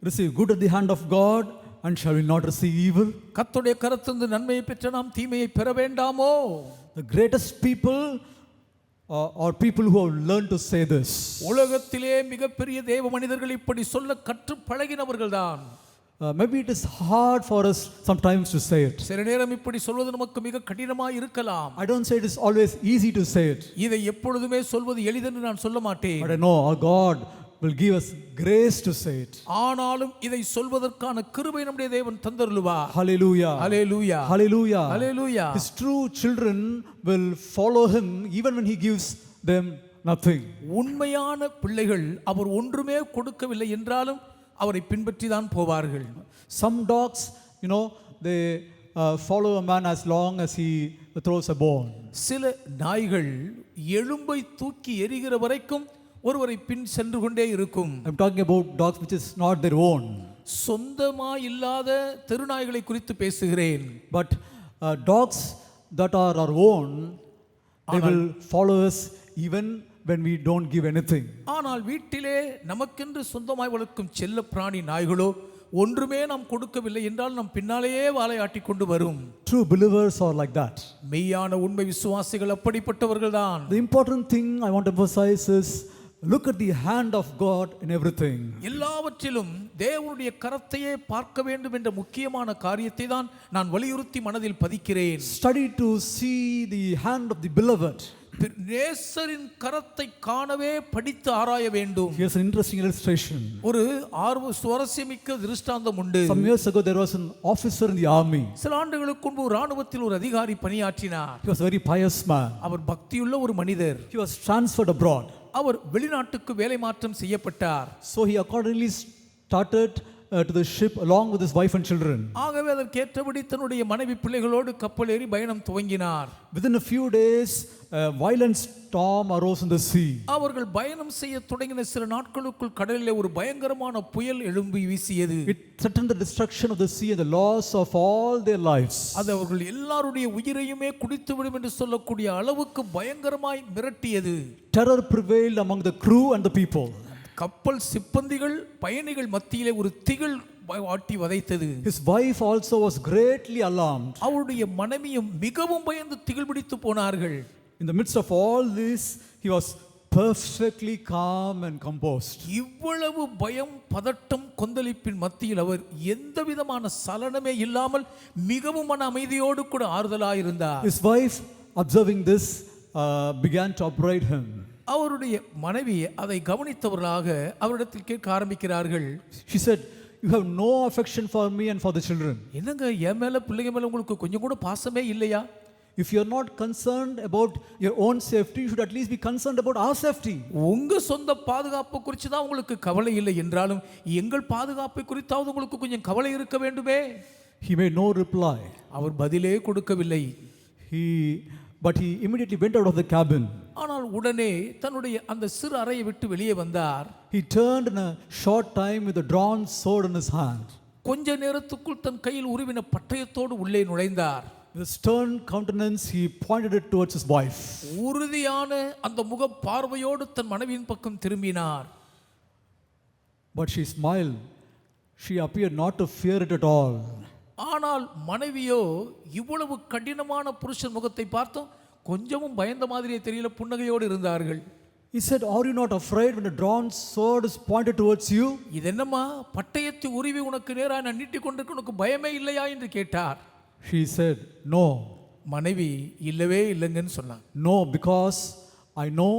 receive good at the hand of God, and shall we not receive evil? கர்த்தருடைய கரத்திலிருந்து நன்மையை பெற்ற நாம் தீமையை பெற வேண்டாமோ? The greatest people are people who have learned to say this. உலகத்திலே மிகப்பெரிய தேவ மனிதர்கள் இப்படி சொல்ல கற்று பழகினவர்கள்தான். Maybe it is hard for us sometimes to say it. சில நேரம் இப்படி சொல்வது நமக்கு மிக கடினமாய் இருக்கலாம். I don't say it is always easy to say it. இதை எப்பொழுதுமே சொல்வது எளிதென்று நான் சொல்ல மாட்டேன். But I know our God will give us grace to say it. ஆனாலும் இதை சொல்வதற்கான கிருபை நம்முடைய தேவன் தந்தருளுவார். Hallelujah. Hallelujah. Hallelujah. Hallelujah. His true children will follow him even when he gives them nothing. உண்மையான பிள்ளைகள் அவர் ஒன்றுமே கொடுக்கவில்லை என்றாலும் அவரை பின்பற்றி தான் போவார்கள். Some dogs, they follow a man as long as he throws a bone. சில நாய்கள் எலும்பை தூக்கி எறிகிற வரைக்கும் ஒருவரை பின் சென்று கொண்டே இருக்கும். I'm talking about dogs which is not their own. சொந்தமா இல்லாத தெருநாய்களை குறித்து பேசுகிறேன். But dogs that are our own, they will follow us even when we don't give anything. ஆனால் வீட்டிலே நமக்கென்று சொந்தமாய் வளர்க்கும் செல்ல பிராணி நாய்களோ ஒன்றுமே நாம் கொடுக்கவில்லை என்றால் நம் பின்னாலேயே வாலையாட்டி கொண்டு வரும். True believers are like that. மெய்யான உண்மை விசுவாசிகள் அப்படிப்பட்டவர்கள் தான். The important thing I want to emphasize is look at the hand of God in everything. எல்லாவற்றிலும் தேவனுடைய கரத்தையே பார்க்க வேண்டும் என்ற முக்கியமான காரியத்தை தான் நான் வலியுறுத்தி மனதில் பதிக்கிறேன். Study to see the hand of the beloved. நேசரின் கரத்தை காணவே படித்து ஆராய வேண்டும். Here's an interesting illustration. ஒரு சுவாரஸ்யமிக்க திருஷ்டாந்தம் உண்டு. Some years ago there was an officer in the army. சில ஆண்டுகளுக்கு முன்பு ராணுவத்தில் ஒரு அதிகாரி பணியாற்றினார். He was a very pious man. அவர் பக்தியுள்ள ஒரு மனிதர். He was transferred abroad. அவர் வெளிநாட்டுக்கு வேலை மாற்றம் செய்யப்பட்டார். So he accordingly started to the ship along with his wife and children. ஆகவே அதற்கேற்றபடி தன்னுடைய மனைவி பிள்ளைகளோடு கப்பல் ஏறி பயணம் துவங்கினார். Within a few days a violent storm arose in the sea. அவர்கள் பயணம் செய்ய தொடங்கின சில நாட்களுக்குள் கடலிலே ஒரு பயங்கரமான புயல் எழும்பி வீசியது. It threatened the destruction of the sea and the loss of all their lives. அது அவர்கள் எல்லாருடைய உயிரையுமே குடித்துவிடும் என்று சொல்லக்கூடிய அளவுக்கு பயங்கரமாய் மிரட்டியது. Terror prevailed among the crew and the people. கப்பல் சிப்பந்திகள் பயணிகள் மத்தியிலே ஒரு திகில் ஆட்டி வதைத்தது. His wife also was greatly alarmed. அவருடைய மனைவியும் மிகவும் பயந்து திகில் பிடித்து போனார்கள். In the midst of all this, he was perfectly calm and composed. இவ்வளவு பயம் பதட்டம் கொந்தளிப்பின் மத்தியில் அவர் எந்த விதமான சலனமே இல்லாமல் மிகவும் மன அமைதியோடு கூட ஆறுதலாய் இருந்தார். His wife, observing this, began to upbraid him. அவருடைய மனைவி அதை கவனித்தவர்களாக அவரிடத்தில் கேட்க ஆரம்பிக்கிறார்கள். She said, you have no affection for me and for the children. என்னங்க என் மேல பிள்ளைங்க மேல உங்களுக்கு கொஞ்சம் கூட பாசமே இல்லையா? If you are not concerned about your own safety, you should at least be concerned about our safety. உங்க சொந்த பாதுகாப்பு குறித்து தான் உங்களுக்கு கவலை இல்லை என்றாலும் எங்கள் பாதுகாப்பை குறித்தாவது உங்களுக்கு கொஞ்சம் கவலை இருக்க வேண்டுமே. He made no reply. அவர் பதிலே கொடுக்கவில்லை. But he immediately went out of the cabin. ஆனால் உடனே தன்னுடைய அந்த சிறு அறையை விட்டு வெளியே வந்தார். He turned in a short time with a drawn sword in his hand. கொஞ்ச நேரத்துக்குள் தன் கையில் உருவின பட்டயத்தோடு உள்ளே நுழைந்தார். With a stern countenance, he pointed it towards his wife. உறுதியான அந்த முக பார்வையோடு தன் மனைவியின் பக்கம் திரும்பினார். But she smiled. She appeared not to fear it at all. ஆனால் மனைவியோ இவ்வளவு கடினமான புருஷன் முகத்தை பார்த்தோம் கொஞ்சமும் பயந்த மாதிரியே தெரியல, புன்னகையோடு இருந்தார்கள். He said, "Are you not afraid when a drawn sword is pointed towards you?" இது என்னம்மா பட்டயத்தை உருவி உனக்கு நேராக நான் நீட்டிக் கொண்டிருக்க உனக்கு பயமே இல்லையா என்று கேட்டார். She said, "No." மனைவி இல்லவே இல்லைங்கன்னு சொன்னான். No, because I know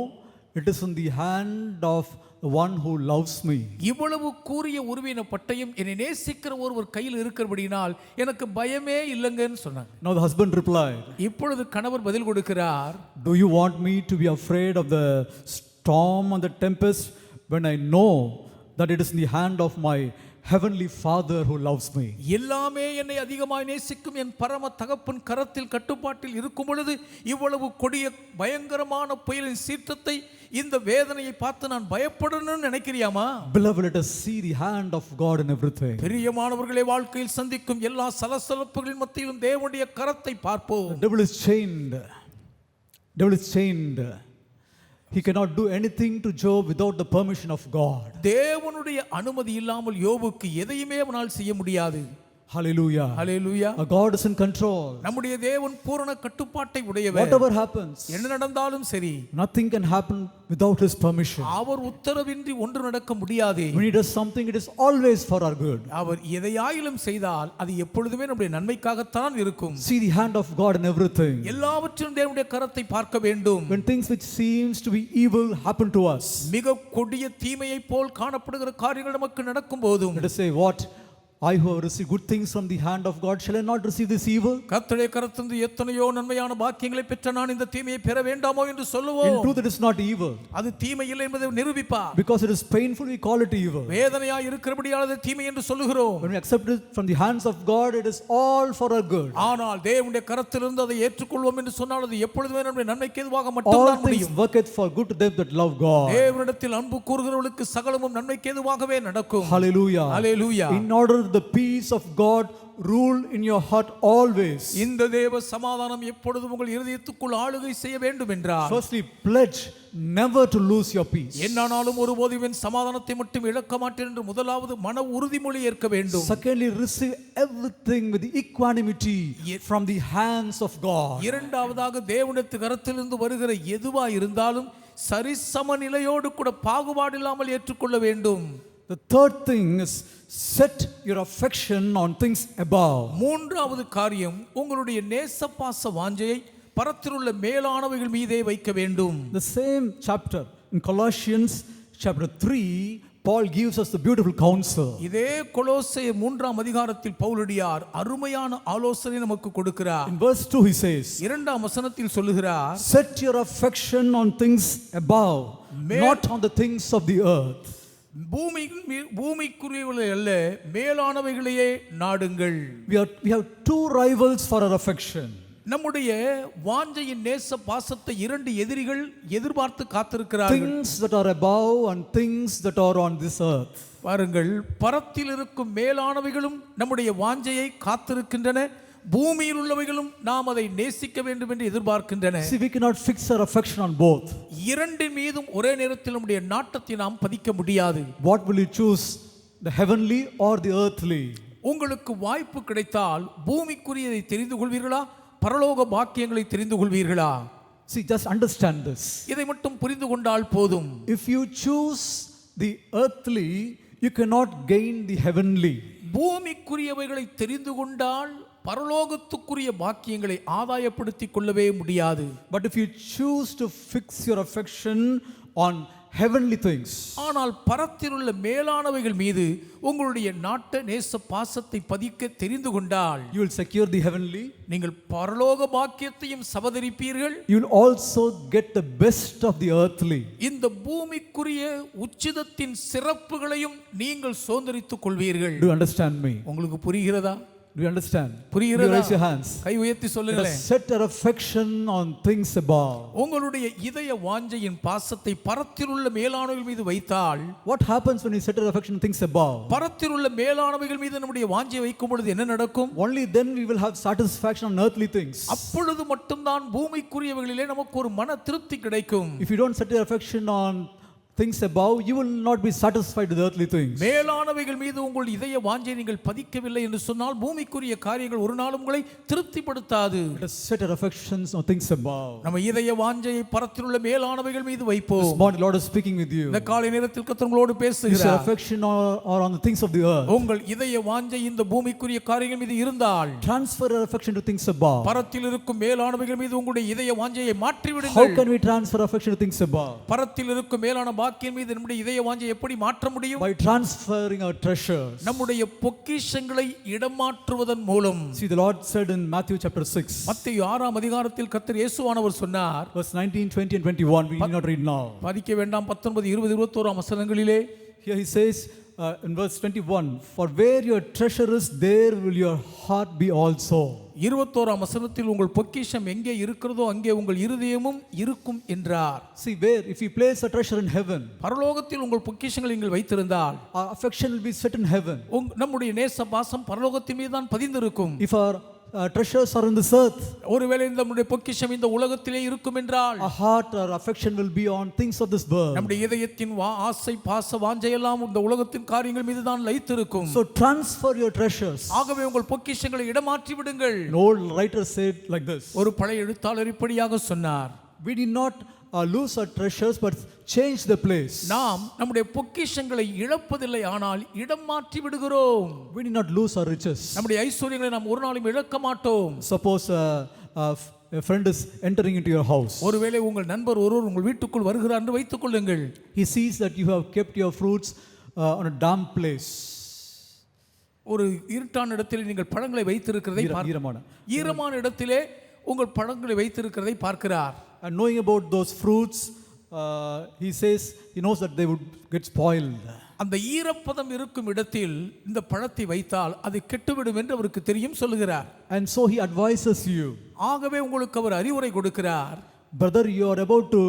it is in the hand of the one who loves me. இவ்வளவு கூறிய உருவின பட்டயம் என்னை நேசிக்கிற ஒருவர் கையில் இருக்கிறபடினால் எனக்கு பயமே இல்லைங்கன்னு சொன்னாங்க. Now the husband replied, இப்பொழுது கணவர் பதில் கொடுக்கிறார். "Do you want me to be afraid of the storm and the tempest when I know that it is in the hand of my heavenly Father who loves me?" எல்லாமே என்னை அதிகமாய் நேசிக்கும் என் பரம தகப்பன் கரத்தில் கட்டுப்பாட்டில் இருக்கும் பொழுது இவ்வளவு கொடிய பயங்கரமான புயலின் சீற்றத்தை இந்த வேதனையை பார்த்து நான் பயப்படணும்னு நினைக்கிறியாமா? Beloved, let us see the hand of God in everything. பிரியமானவர்களே, வாழ்க்கையில் சந்திக்கும் எல்லா சலசலப்புகளின் மத்தியிலும் தேவனுடைய கரத்தை பார்ப்போம். The devil is chained. Devil is chained. He cannot do anything to Job without the permission of God. தேவனுடைய அனுமதி இல்லாமல் யோபுக்கு எதையுமே அவனால் செய்ய முடியாது. Hallelujah. Hallelujah. Our God is in control. நம்முடைய தேவன் பூரண கட்டுப்பாட்டை உடையவர். Whatever happens, என்ன நடந்தாலும் சரி, nothing can happen without his permission. அவர் உத்தரவின்றி ஒன்று நடக்க முடியாது. When he does something, it is always for our good. அவர் எதையாயிலும் செய்தால் அது எப்பொழுதுமே நம்முடைய நன்மைக்காகத்தான் இருக்கும். See the hand of God in everything. எல்லாவற்றிலும் தேவனுடைய கரத்தை பார்க்க வேண்டும். When things which seems to be evil happen to us, மிக கொடிய தீமையை போல் காணப்படுகிற காரியங்கள் நமக்கு நடக்கும் போதும், let us say, "What? I who have received good things from the hand of God, shall I not receive this evil?" கர்த்தருடைய கரத்திலிருந்து எத்தனையோ நன்மையான பாக்கியங்களை பெற்ற நான் இந்த தீமையை பெற வேண்டாமோ என்று சொல்லுவோம். In truth, it is not evil. அது தீமை இல்லை என்பதை நிரூபிப்பார். Because it is painful, we call it evil. வேதனையாய் இருக்கிறபடியால் அது தீமை என்று சொல்லுகிறோம். When we accept it from the hands of God, it is all for our good. ஆனால் தேவனுடைய கரத்திலிருந்து அதை ஏற்றுக்கொள்வோம் என்று சொன்னால் அது எப்பொழுதுமே நம்முடைய நன்மைக்கு ஏதுவாக All மட்டும்தான் things முடியும். worketh for good to them that love God. தேவனிடத்தில் அன்பு கூறுகிறவர்களுக்கு சகலமும் நன்மைக்கு ஏதுவாகவே நடக்கும். Hallelujah. Hallelujah. In order that the peace of God rule in your heart always. இந்த தேவ சமாதானம் எப்பொழுதும் உங்கள் இருதயத்துக்குள் ஆளுகை செய்ய வேண்டும் என்றார். Firstly, pledge never to lose your peace. என்னானாலும் ஒருபோதும் என் சமாதானத்தை மட்டும் இழக்க மாட்டேன் என்று முதலாவது மன உறுதிமொழி ஏற்க வேண்டும். Secondly, receive everything with equanimity from the hands of God. இரண்டாவதாக தேவனுடைய கரத்திலிருந்து வருகிற எதுவா இருந்தாலும் சரிசம நிலையோடு கூட பாகுபாடு இல்லாமல் ஏற்றுக்கொள்ள வேண்டும். The third thing is set your affection on things above. மூன்றாவது காரியம் உங்களுடைய நேசபாச வாஞ்சையை பரத்திலுள்ள மேலானவைகள் மீதே வைக்க வேண்டும். The same chapter in Colossians chapter 3, Paul gives us the beautiful counsel. இதே கொலோசையர் 3ஆம் அதிகாரத்தில் பவுலடியார் அருமையான ஆலோசனை நமக்கு கொடுக்கிறார். In verse 2 he says, 2ஆம் வசனத்தில் சொல்லுகிறார், set your affection on things above, not on the things of the earth. பூமிக்குரியவைகளை அல்ல மேலானவைகளையே நாடுங்கள். We have two rivals for our affection. நம்முடைய வாஞ்சையின் நேச பாசத்தை இரண்டு எதிரிகள் எதிர்பார்த்து காத்திருக்கிறார்கள். Things that are above and things that are on this earth. பாருங்கள், பரத்தில் இருக்கும் மேலானவைகளும் நம்முடைய வாஞ்சையை காத்திருக்கின்றன, பூமியில் உள்ளவைகளும் நாம் அதை நேசிக்க வேண்டும் என்று எதிர்பார்க்கின்றன. See, we cannot fix our affection on both. இரண்டு மீதும் ஒரே நேரத்தில் நம்முடைய நாட்டத்தை நாம் பதிக்க முடியாது. What will you choose, the heavenly or the earthly? உங்களுக்கு வாய்ப்பு கிடைத்தால் பூமிக்குரியதை தெரிந்து கொள்வீர்களா, பரலோக பாக்கியங்களை தெரிந்து கொள்வீர்களா? See, just understand this. இதை மட்டும் புரிந்து கொண்டால் போதும். If you choose the earthly, you cannot gain the heavenly. பூமிக்குரியவைகளை தெரிந்து கொண்டால் பரலோகத்துக்குரிய பாக்கியங்களை ஆதாயப்படுத்திக் கொள்ளவே முடியாது. But if you choose to fix your affection on heavenly things. ஆனால் பரத்தில் உள்ள மேலானவைகள் மீது உங்களுடைய நாட்ட நேச பாசத்தை பதிக்க தெரிந்து கொண்டால் You will secure the heavenly. நீங்கள் பரலோக பாக்கியத்தையும் சபதரிப்பீர்கள். You will also get the best of the earthly. இந்த பூமிக்குரிய உச்சிதத்தின் சிறப்புகளையும் நீங்கள் சுதந்தரித்துக் கொள்வீர்கள். Do you understand me? உங்களுக்கு புரிகிறதா? Do you understand? புரிகிறதா? You raise your hands. கை உயர்த்தி Let சொல்லுங்களேன். us set our affection on things above. உங்களுடைய இதய வாஞ்சையின் பாசத்தை பரத்தில் உள்ள மேலானவைகள் மீது வைத்தால் What happens when we set our affection on things above? பரத்தில் உள்ள மேலானவைகள் மீது நம்முடைய வாஞ்சையை வைக்கும் பொழுது என்ன நடக்கும்? Only then we will have satisfaction on earthly things. அப்பொழுது மட்டும்தான் பூமிக்குரியவைகளிலே நமக்கு ஒரு மன திருப்தி கிடைக்கும். If you don't set your affection on things above, you will not be satisfied with earthly things. மேலானவைகள் மீது உங்கள் இதய வாஞ்சை நீங்கள் பதிக்கவில்லை என்று சொன்னால் பூமிக்குரிய காரியங்கள் ஒரு நாளும் உங்களை திருப்திப்படுத்தாது. Let us set our affections on things above. நம்ம இதய வாஞ்சையை பரத்தில் உள்ள மேலானவைகள் மீது வைப்போம். This morning Lord is speaking with you. இந்த காலை நேரத்தில் கர்த்தர் உங்களோடு Is your பேசுகிறார். affection or on the things of the earth? உங்கள் இதய வாஞ்சை இந்த பூமிக்குரிய காரியங்கள் மீது இருந்தால் Transfer your affection to things above. பரத்தில் இருக்கும் மேலானவைகள் மீது உங்களுடைய இதய வாஞ்சையை மாற்றி How விடுங்கள். can we transfer affection to things above? பரத்தில் இருக்கும் மேலான பாக்கியம் மீது நம்முடைய இதய வாஞ்சை எப்படி மாற்ற முடியும்? By transferring our treasures. நம்முடைய பொக்கிஷங்களை இடமாற்றுவதன் மூலம். See, the Lord said in Matthew chapter 6, மத்தேயு 6ஆம் அதிகாரத்தில் கர்த்தர் இயேசுவானவர் சொன்னார். verse 19, 20 and 21, we need not read now. படிக்க வேண்டாம். 19, 20, 21 வசனங்களிலே Here he says in verse 21, for where your treasure is, there will your heart be also. 21ஆம் வசனத்தில் உங்கள் பொக்கிஷம் எங்கே இருக்கிறதோ அங்கே உங்கள் இருதயமும் இருக்கும் என்றார். See, where if you place a treasure in heaven, பரலோகத்தில் உங்கள் பொக்கிஷங்களை நீங்கள் வைத்திருந்தால் our affection will be set in heaven. நம்முடைய நேச பாசம் பரலோகத்தின் மீது தான் பதிந்திருக்கும். If our treasures are in this earth, ஒருவேளை நம்முடைய பொக்கிஷம் இந்த உலகத்திலே இருக்கும் என்றால் our heart, our affection will be on things of this world. நம்முடைய இதயத்தின் ஆசை பாச வாஞ்சை எல்லாம் இந்த உலகத்தின் காரியங்கள் மீது தான் லயித்திருக்கும். So transfer your treasures. ஆகவே உங்கள் பொக்கிஷங்களை இடமாற்றி விடுங்கள். An old writer said like this, ஒரு பழைய எழுத்தாளர் இப்படியாக சொன்னார். we did not lose our treasures but change the place. நாம் நம்முடைய பொக்கிஷங்களை இழப்பதில்லை, ஆனால் இடம் மாற்றி விடுகிறோம். We did not lose our riches. நம்முடைய ஐஸ்வர்யங்களை நாம் ஒரு நாளும் இழக்க மாட்டோம். Suppose a friend is entering into your house. ஒருவேளை உங்கள் நண்பர் ஒருவர் உங்கள் வீட்டுக்குள் வருகிறார் என்று வைத்துக் கொள்ளுங்கள். He sees that you have kept your fruits on a damp place. ஒரு இருட்டான இடத்தில் நீங்கள் பழங்களை வைத்திருக்கிறதை ஈரமான இடத்திலே உங்கள் பழங்களை வைத்திருக்கிறதை பார்க்கிறார். And knowing about those fruits, he says he knows that they would get spoiled. அந்த ஈரப்பதம் இருக்கும் இடத்தில் இந்த பழத்தை வைத்தால் அது கெட்டுவிடும் என்று அவருக்கு தெரியும் சொல்லுகிறார். And so he advises you. ஆகவே உங்களுக்கு அவர் அறிவுரை கொடுக்கிறார். Brother, you are about to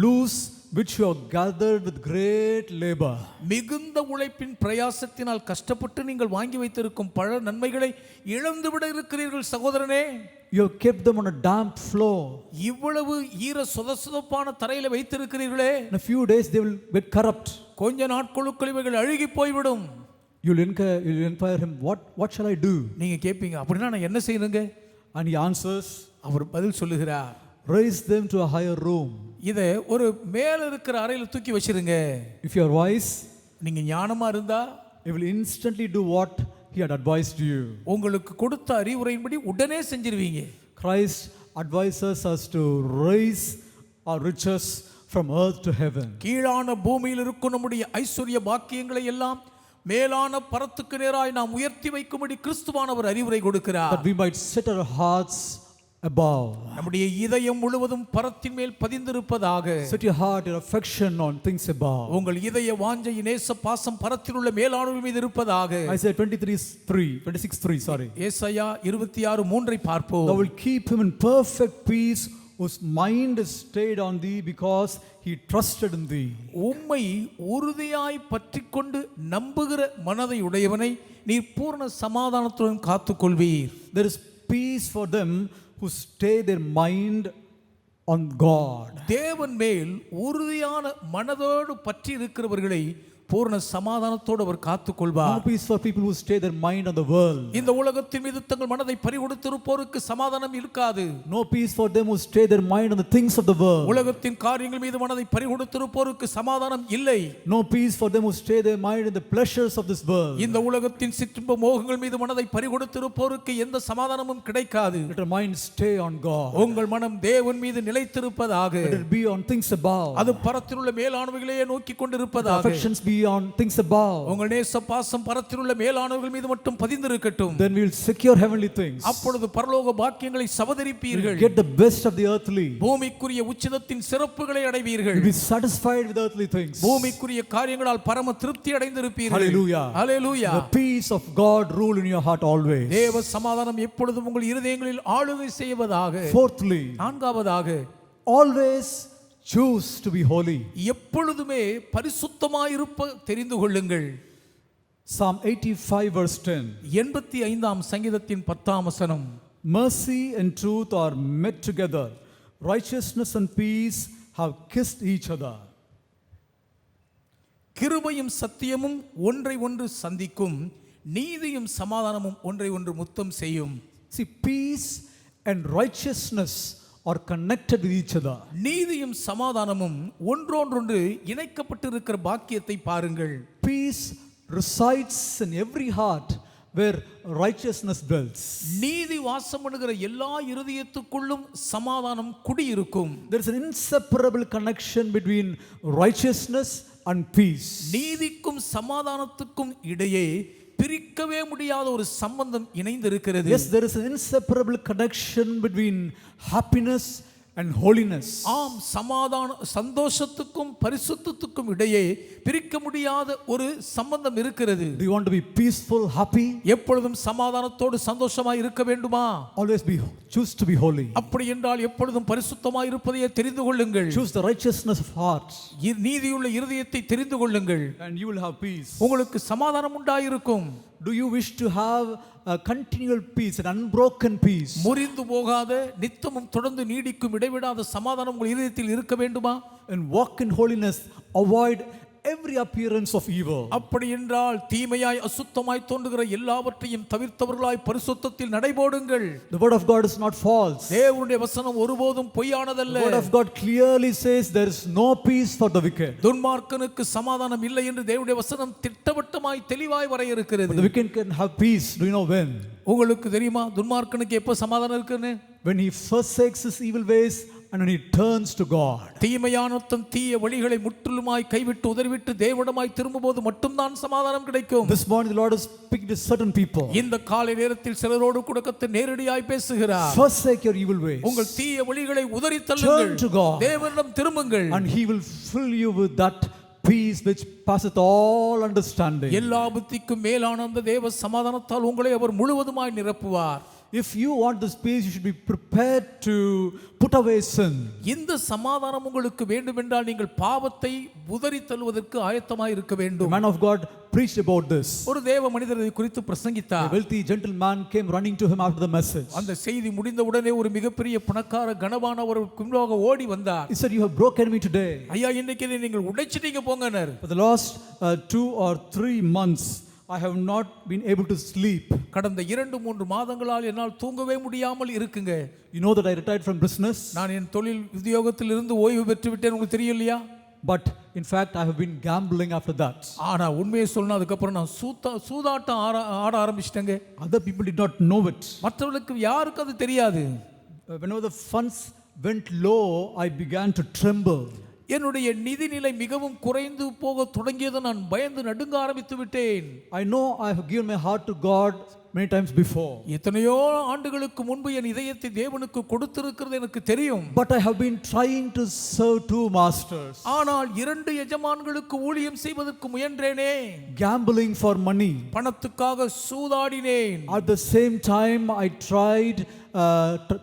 lose which you have gathered with great labor. மிகுந்த உழைப்பின் பிரயாசத்தினால் கஷ்டப்பட்டு நீங்கள் வாங்கி வைத்திருக்கும் பழ நன்மைகளை இழந்து விட இருக்கிறீர்கள் சகோதரனே. You have kept them on a damp floor. இவ்வளவு ஈர சொதசொதப்பான தரையில வைத்திருக்கிறீர்களே. In a few days they will get corrupt. கொஞ்ச நாட்களுக்குள் இவைகள் அழுகி போய்விடும். You'll inquire him, what shall I do? நீங்க கேட்பீங்க, அப்படின்னா நான் என்ன செய்யணுங்க? And he answers, அவர் பதில் சொல்லுகிறார், raise them to a higher room. இதை ஒரு மேல இருக்கிற அறையில தூக்கி வச்சிருங்க. If you are wise, நீங்க ஞானமா இருந்தா you will instantly do what he had advised you. உங்களுக்கு கொடுத்த அறிவுரையின்படி உடனே செஞ்சிருவீங்க. Christ advises us to raise our riches from earth to heaven. கீழான பூமியில் இருக்கும் நம்முடைய ஐஸ்வர்ய பாக்கியங்களை எல்லாம் மேலான பரத்துக்கு நேராய் நாம் உயர்த்தி வைக்கும்படி கிறிஸ்துவானவர் அறிவுரை கொடுக்கிறார். That we might set our hearts above. நம்முடைய இதயம் முழுவதும் பரத்தின் மேல் பதிந்திருப்பதாக. Set your heart, your affection on things above. உங்கள் இதய வாஞ்சை நேச பாசம் பரத்தில் உள்ள மேலானவர் மீது இருப்பதாக. Isaiah 26:3 sorry. ஏசாயா 26:3 பார்ப்போம். Thou will keep him in perfect peace whose mind is stayed on thee because he trusted in thee. உம்மை உறுதியாய் பற்றிக்கொண்டு நம்புகிற மனதை உடையவனை நீர் பூர்ண சமாதானத்துடன் காத்துக்கொள்வீர். There is peace for them who stay their mind on God. தேவன் மேல் உறுதியான மனதோடு பற்றி இருக்கிறவர்களை பூர்ண சமாதானத்தோடு அவர் No காத்துக்கொள்வார். peace for people who stay their mind on the world. இந்த உலகத்தின் மீது தங்கள் மனதை பறிகொடுத்திருப்போருக்கு சமாதானம் இருக்காது. No peace for them who stay their mind on the things of the world. உலகத்தின் காரியங்கள் மீது மனதை பறிகொடுத்திருப்போருக்கு சமாதானம் இல்லை. No peace for them who stay their mind in the pleasures of this world. இந்த உலகத்தின் சிற்றின்ப மோகங்கள் மீது மனதை பறிகொடுத்திருப்போருக்கு எந்த சமாதானமும் கிடைக்காது. Let our mind stay on God. உங்கள் மனம் தேவன் மீது நிலைத்திருப்பதாக. Let it be on things above. அது பரத்திலுள்ள மேலானவைகளையே நோக்கி கொண்டிருப்பதாக. Affections be on things above. உங்கள் நேச பாசம் பரத்திலுள்ள மேலானவர்கள் மீது மட்டும் பதிந்திருக்கட்டும். Then we will secure heavenly things. அப்பொழுது பரலோக பாக்கியங்களை சவதரிப்பீர்கள். Get the best of the earthly. பூமிக்குரிய உச்சிதத்தின் சிறப்புகளை அடைவீர்கள். Be satisfied with earthly things. பூமிக்குரிய காரியங்களால் பரம திருப்தி அடைந்திருப்பீர்கள். Hallelujah. Hallelujah. The peace of God rule in your heart always. தேவ சமாதானம் எப்பொழுதும் உங்கள் இருதயங்களில் ஆளுகை செய்வதாக. Fourthly, நான்காவதாக, always choose to be holy. எப்பொழுதுமே பரிசுத்தமாயிருப்ப தெரிந்து கொள்ளுங்கள். Psalm 85 verse 10. 85ஆம் சங்கீதத்தின் 10ஆம் வசனம். Mercy and truth are met together. Righteousness and peace have kissed each other. கிருபையும் சத்தியமும் ஒன்றை ஒன்று சந்திக்கும், நீதியும் சமாதானமும் ஒன்றை ஒன்று முத்தம் செய்யும். See, peace and righteousness are connected with each other. நீதியும் சமாதானமும் ஒன்றோடொன்று இணைக்கப்பட்டிருக்கிற பாக்கியத்தை பாருங்கள். Peace resides in every heart where righteousness dwells. நீதி வாசம் பண்ணுகிற எல்லா இருதயத்துக்குள்ளும் சமாதானம் குடியிருக்கும். There is an inseparable connection between righteousness and peace. நீதிக்கும் சமாதானத்துக்கும் இடையே பிரிக்கவே முடியாத ஒரு சம்பந்தம் இணைந்திருக்கிறது. Yes, there is an inseparable connection between happiness and holiness. ஆம், சமாதான சந்தோஷத்துக்கும் பரிசுத்தத்துக்கும் இடையே பிரிக்க முடியாத ஒரு சம்பந்தம் இருக்கிறது. Do you want to be peaceful, happy? எப்பொழுதும் சமாதானத்தோடு சந்தோஷமாய் இருக்க வேண்டுமா? Always choose to be holy. அப்படி என்றால் எப்பொழுதும் பரிசுத்தமாய் இருப்பதையே தெரிந்து கொள்ளுங்கள். Choose the righteousness of heart நீதியுள்ள இருதயத்தை தெரிந்து கொள்ளுங்கள். and you will have peace. உங்களுக்கு சமாதானம் உண்டாயிருக்கும். Do you wish to have a continual peace, an unbroken peace? முறிந்து போகாத நித்தமும் தொடர்ந்து நீடிக்கும் இடைவிடாத சமாதானம் உங்கள் இதயத்தில் இருக்க வேண்டுமா? And walk in holiness, avoid every appearance of evil. அப்படி என்றால் தீமையாய் அசுத்தமாய் தோன்றுகிற எல்லாவற்றையும் தவிர்த்தவர்களாய் பரிசுத்தத்தில் நடைபோடுங்கள். The word of God is not false. தேவனுடைய வசனம் ஒருபோதும் பொய்யானதல்ல. The word of God clearly says there is no peace for the wicked. துன்மார்க்கனுக்கு சமாதானம் இல்லை என்று தேவனுடைய வசனம் திட்டவட்டமாய் தெளிவாய் வரையறுக்கிறது. But the wicked can have peace. Do you know when? உங்களுக்கு தெரியுமா துன்மார்க்கனுக்கு எப்போ சமாதானம் இருக்குன்னு? When he forsakes his evil ways and when he turns to God. தீமையானத்தம் தீய வழிகளை முற்றிலுமாய் கைவிட்டு உதறிவிட்டு தேவனிடமாய் திரும்பும்போது மட்டும்தான் சமாதானம் கிடைக்கும். This morning the Lord is speaking to certain people. இந்த காலை நேரத்தில் சிலரோடு கூட கர்த்தர் நேரடியாய் பேசுகிறார். Forsake your evil ways. உங்கள் தீய வழிகளை உதறி தள்ளுங்கள். Turn to God. தேவனிடம் திரும்புங்கள். And he will fill you with that peace which passeth all understanding. எல்லா புத்திக்கும் மேலான அந்த தேவ சமாதானத்தால் உங்களை அவர் முழுவதுமாய் நிரப்புவார். If you want this peace, you should be prepared to put away sin. இந்த சமாதானம் உங்களுக்கு வேண்டும் என்றால் நீங்கள் பாவத்தை உதறி தள்ளுவதற்கு ஆயத்தமாய் இருக்க வேண்டும். The man of God preached about this. ஒரு தேவ மனிதர் இதை குறித்து பிரசங்கித்தார். A wealthy gentleman came running to him after the message. அந்த செய்தி முடிந்த உடனே ஒரு மிகப்பெரிய பணக்கார கனவானவர் பின்பாக ஓடி வந்தார். He said, "You have broken me today." ஐயா, இன்னைக்கு இதை நீங்கள் உடைச்சிட்டீங்க போங்கனர். For the last 2 or 3 months I have not been able to sleep. கடந்த 2-3 மாதங்களால் என்னால் தூங்கவே முடியாமல் இருக்குங்க. You know that I retired from business. நான் என் தொழில் உத்தியோகத்தில் இருந்து ஓய்வு பெற்று விட்டேன், உங்களுக்கு தெரியலையா? But in fact I have been gambling after that. ஆனா உண்மையை சொன்னா அதுக்கப்புறம் நான் சூதாட்டம் ஆட ஆரம்பிச்சிட்டேங்க. Other people did not know it. மற்றவர்களுக்கு யாருக்கு அது தெரியாது. Whenever the funds went low, I began to tremble. என்னுடைய நிதிநிலை மிகவும் குறைந்து போக தொடங்கியது நான் பயந்து நடுங்க ஆரம்பித்து விட்டேன். I know I have given my heart to God many times before. எத்தனையோ ஆண்டுகளுக்கு முன்பு என் இதயத்தை தேவனுக்கு கொடுத்திருக்கிறது எனக்கு தெரியும். But I have been trying to serve 2 masters. ஆனால் 2 எஜமான்களுக்கு ஊழியம் செய்வதற்கு முயன்றேனே. Gambling for money. பணத்துக்காக சூதாடினேன். At the same time I tried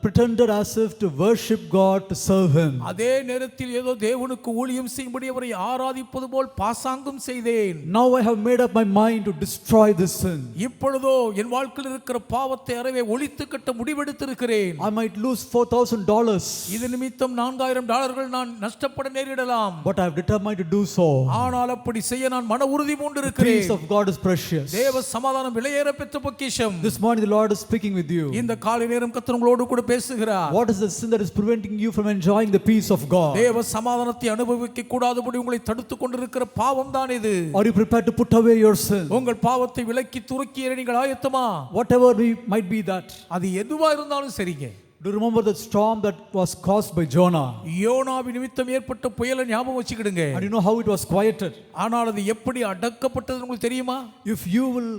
pretended as if to worship God, to serve him. அதே நேரத்தில் ஏதோ தேவனுக்கு ஊழியம் செய்யும்படி அவரை ஆராதிப்பது போல் பாசாங்கம் செய்தேன். Now I have made up my mind to destroy this sin. இப்பொழுதோ என் வாழ்க்கையில் இருக்கிற பாவத்தை அறவே ஒழித்து கட்ட முடிவெடுத்திருக்கிறேன். I might lose $4,000, இது நிமித்தம் $4,000 நான் நஷ்டப்பட நேரிடலாம். but I have determined to do so. ஆனால் அப்படி செய்ய நான் மன உறுதி The பூண்டிருக்கிறேன். peace of God is precious. தேவ சமாதானம் விலையேற பெற்ற பொக்கிஷம். This morning the Lord is speaking with you. இந்த காலை நேரம் கர்த்தர் உங்களோடு கூட பேசுகிறார். What is the sin that is preventing you from enjoying the peace of God? தேவ சமாதானத்தை அனுபவிக்க கூடாதபடி உங்களை தடுத்துக் கொண்டிருக்கிற பாவம் தான் இது. Are you prepared to put away your sin? உங்கள் பாவத்தை விலக்கி துரக்கி எறிய நீங்கள் ஆயத்தமா? Whatever might be that. அது எதுவா இருந்தாலும் சரிங்க. Do you remember the storm that was caused by Jonah? யோனாவின் நிமித்தம் ஏற்பட்ட புயலை ஞாபகம் வச்சுக்கிடுங்க. And you know how it was quieted? ஆனால் அது எப்படி அடக்கப்பட்டது உங்களுக்கு தெரியுமா? If you will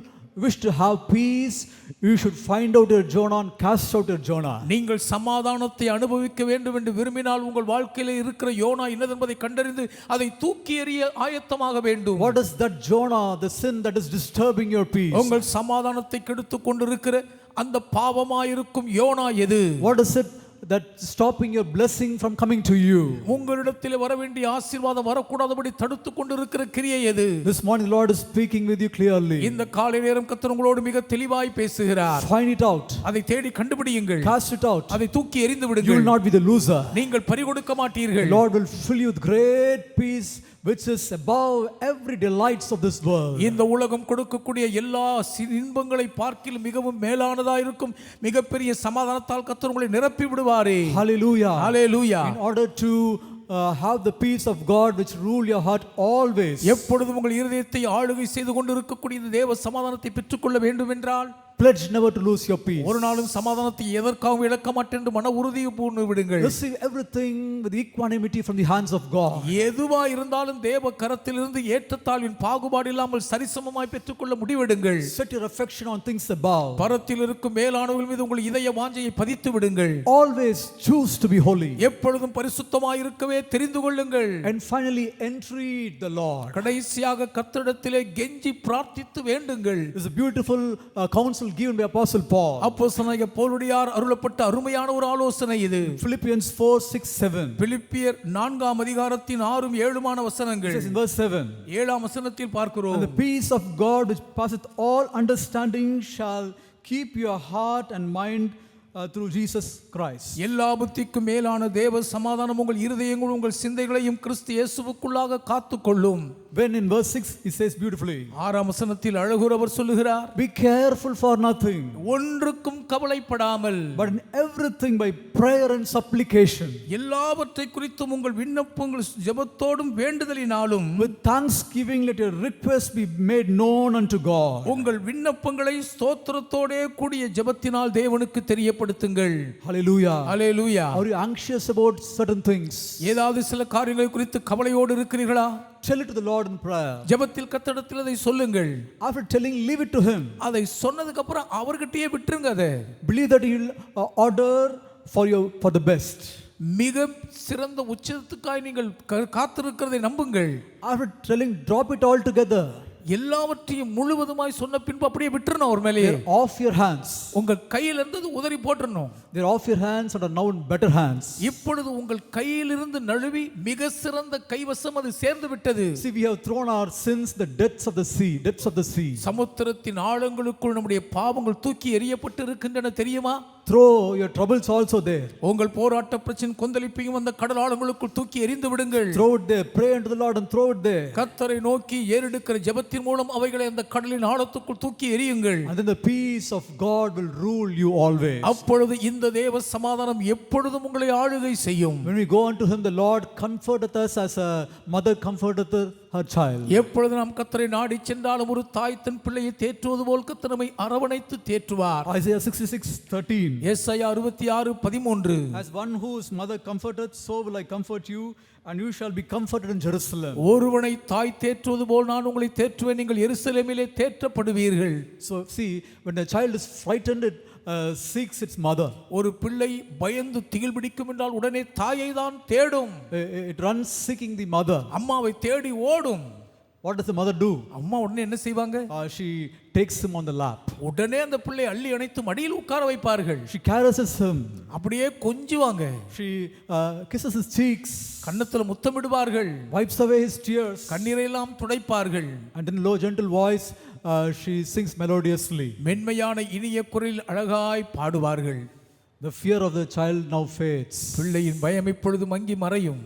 wish to have peace, you should find out your Jonah and cast out your Jonah. நீங்கள் சமாதானத்தை அனுபவிக்க வேண்டும் என்று விரும்பினால் உங்கள் வாழ்க்கையில் இருக்கிற யோனா என்னதென்பதை கண்டறிந்து அதை தூக்கி எறிய ஆயத்தமாக வேண்டும். What is that Jonah, the sin that is disturbing your peace? உங்கள் சமாதானத்தை கெடுத்துக் கொண்டிருக்கிற அந்த பாவமாயிருக்கும் யோனா எது? What is it that's stopping your blessing from coming to you? உங்களிடத்தில் வர வேண்டிய ஆசீர்வாதம் வரக்கூடாதபடி தடுத்துக் கொண்டிருக்கிற கிரியை எது? This morning the Lord is speaking with you clearly. இந்த காலை நேரம் கர்த்தர் உங்களோடு மிக தெளிவாய் பேசுகிறார். Find it out. அதை தேடி கண்டுபிடியுங்கள். Cast it out. அதை தூக்கி எறிந்து You will விடுங்கள். not be the loser. நீங்கள் பறிகொடுக்க The மாட்டீர்கள். Lord will fill you with great peace which is above every delights of this world. இந்த உலகம் கொடுக்கக்கூடிய எல்லா இன்பங்களை பார்க்கிலும் மிகவும் மேலானதா இருக்கும் மிகப்பெரிய சமாதானத்தால் கர்த்தர் உங்களை நிரப்பி விடுவாரே. Hallelujah. Hallelujah. In order to have the peace of God which rule your heart always, எப்பொழுதும் உங்கள் இருதயத்தை ஆளுகை செய்து கொண்டிருக்கக்கூடிய இந்த தேவ சமாதானத்தை பெற்றுக்கொள்ள வேண்டும் என்றால் pledge never to lose your peace. ஒரு நாளும் சமாதானத்தை எதற்காகவும் இழக்க மாட்டேன் என்று மன உறுதியை பூண்டு விடுங்கள். Receive everything with equanimity from the hands of God. எதுவா இருந்தாலும் தேவ கரத்திலிருந்து ஏற்றத்தாழ்வின் பாகுபாடு இல்லாமல் சரிசமமாய் பெற்றுக்கொள்ள முடிவெடுங்கள். Set your affection on things above. பரத்தில் இருக்கும் மேலானவர்கள் மீது உங்கள் இதய வாஞ்சையை பதித்து விடுங்கள். Always choose to be holy. எப்பொழுதும் பரிசுத்தமாய் இருக்கவே தெரிந்து கொள்ளுங்கள். And finally entreat the Lord. கடைசியாக கர்த்தரிடத்திலே கெஞ்சி பிரார்த்தித்து வேண்டுங்கள். This is a beautiful counsel given by Apostle Paul. அப்போஸ்தலனாகிய பவுலுடையார் அருளப்பட்ட அருமையான ஒரு ஆலோசனை இது. Philippians 4:6-7. பிலிப்பியர் 4ஆம் அதிகாரத்தின் 6 7 It வசனங்கள். says in verse 7. 7ஆம் வசனத்தில் பார்க்கிறோம். And the peace of God which passeth all understanding shall keep your heart and mind through Jesus Christ. எல்லா புத்திக்கும் மேலான தேவ சமாதானம் உங்கள் இருதயங்களும் உங்கள் சிந்தைகளையும் கிறிஸ்து இயேசுவுக்குள்ளாக காத்துக்கொள்ளும். When in verse 6 he says beautifully, 6ஆம் வசனத்தில் அழகுறவர் சொல்லுகிறார், be careful for nothing, ஒன்றுக்கும் கவலைப்படாமல், but in everything by prayer and supplication, எல்லாவற்றை குறித்தும் உங்கள் விண்ணப்பங்கள் ஜெபத்தோடும் வேண்டுதலினாலும், with thanksgiving let your requests be made known unto God. உங்கள் விண்ணப்பங்களை ஸ்தோத்திரத்தோடே கூடிய ஜெபத்தினால் தேவனுக்கு தெரியப்படுத்துங்கள். Hallelujah. Hallelujah. Are you anxious about certain things? ஏதாவது சில காரியங்களை குறித்து கவலையோடு இருக்கிறீர்களா? Tell it to the Lord in prayer. ஜெபத்தில் கர்த்தரிடத்தில் அதை சொல்லுங்கள். After telling, leave it to him. அதை சொன்னதுக்கு அப்புறம் அவர்கிட்டயே விட்டுருங்க. அதை Believe that he will order for the best. மிக சிறந்த உச்சத்துக்காய் நீங்கள் காத்திருக்கிறதை நம்புங்கள். After telling, drop it all together. எல்லாவற்றையும் முழுவதுமாய் சொன்ன பின்பு அப்படியே விட்டுறணும் அவர் மேலே. They're off your hands. உங்கள் கையில் இருந்து உதறி போட்டுறணும். They're off your hands and are now in better hands. இப்பொழுது உங்கள் கையிலிருந்து நழுவி மிக சிறந்த கைவசம் அது சேர்ந்து விட்டது. See, we have thrown our sins the depths of the sea. சமுத்திரத்தின் ஆழங்களுக்குள் நம்முடைய பாவங்கள் தூக்கி எறியப்பட்டு இருக்கின்றன தெரியுமா? Throw your troubles also there. உங்கள் போராட்ட பிரச்சனை கொந்தளிப்பையும் அந்த கடல் ஆழங்களுக்குள் தூக்கி எறிந்து விடுங்கள். Throw it there. Pray unto the Lord and throw it there. கர்த்தரை நோக்கி ஏறெடுக்கிற ஜெபத்தின் மூலம் அவைகளை அந்த கடலின் ஆழத்துக்குள் தூக்கி எறியுங்கள். And then the peace of God will rule you always. அப்பொழுது இந்த தேவ சமாதானம் எப்பொழுதும் உங்களை ஆளுகை செய்யும். When we go unto him, the Lord comforteth us as a mother comforteth her child. எப்பொழுது நாம் கர்த்தரை நாடி சென்றாலும் ஒரு தாய் தன் பிள்ளையை தேற்றுவது போல் கர்த்தர் நம்மை அரவணைத்து தேற்றுவார். Isaiah 66:13. ஏசாயா 66:13. As one whose mother comforteth, so will I comfort you, and you shall be comforted in Jerusalem. ஒருவனை தாய் தேற்றுவது போல் நான் உங்களை தேற்றுவேன், நீங்கள் எருசலேமிலே தேற்றப்படுவீர்கள். So see, when a child is frightened, it seeks its mother. ஒரு பிள்ளை பயந்து திகில் பிடிக்கும் என்றால் உடனே தாயை தான் தேடும். It runs seeking the mother. அம்மாவை தேடி ஓடும். What does the mother do? அம்மா உடனே என்ன செய்வாங்க? She takes him on the lap. உடனே அந்த பிள்ளை அள்ளி அணைத்து மடியில் உட்கார வைப்பார்கள். She caresses him. அப்படியே கொஞ்சுவாங்க. She kisses his cheeks. கன்னத்துல முத்தமிடுவார்கள். Wipes away his tears. கண்ணீரை எல்லாம் துடைப்பார்கள். And in low gentle voice she sings melodiously. மென்மையான இனிய குரலில் அழகாய் பாடுவார்கள். The fear of the child now fades. பிள்ளையின் பயம் இப்பொழுது மங்கி மறையும்.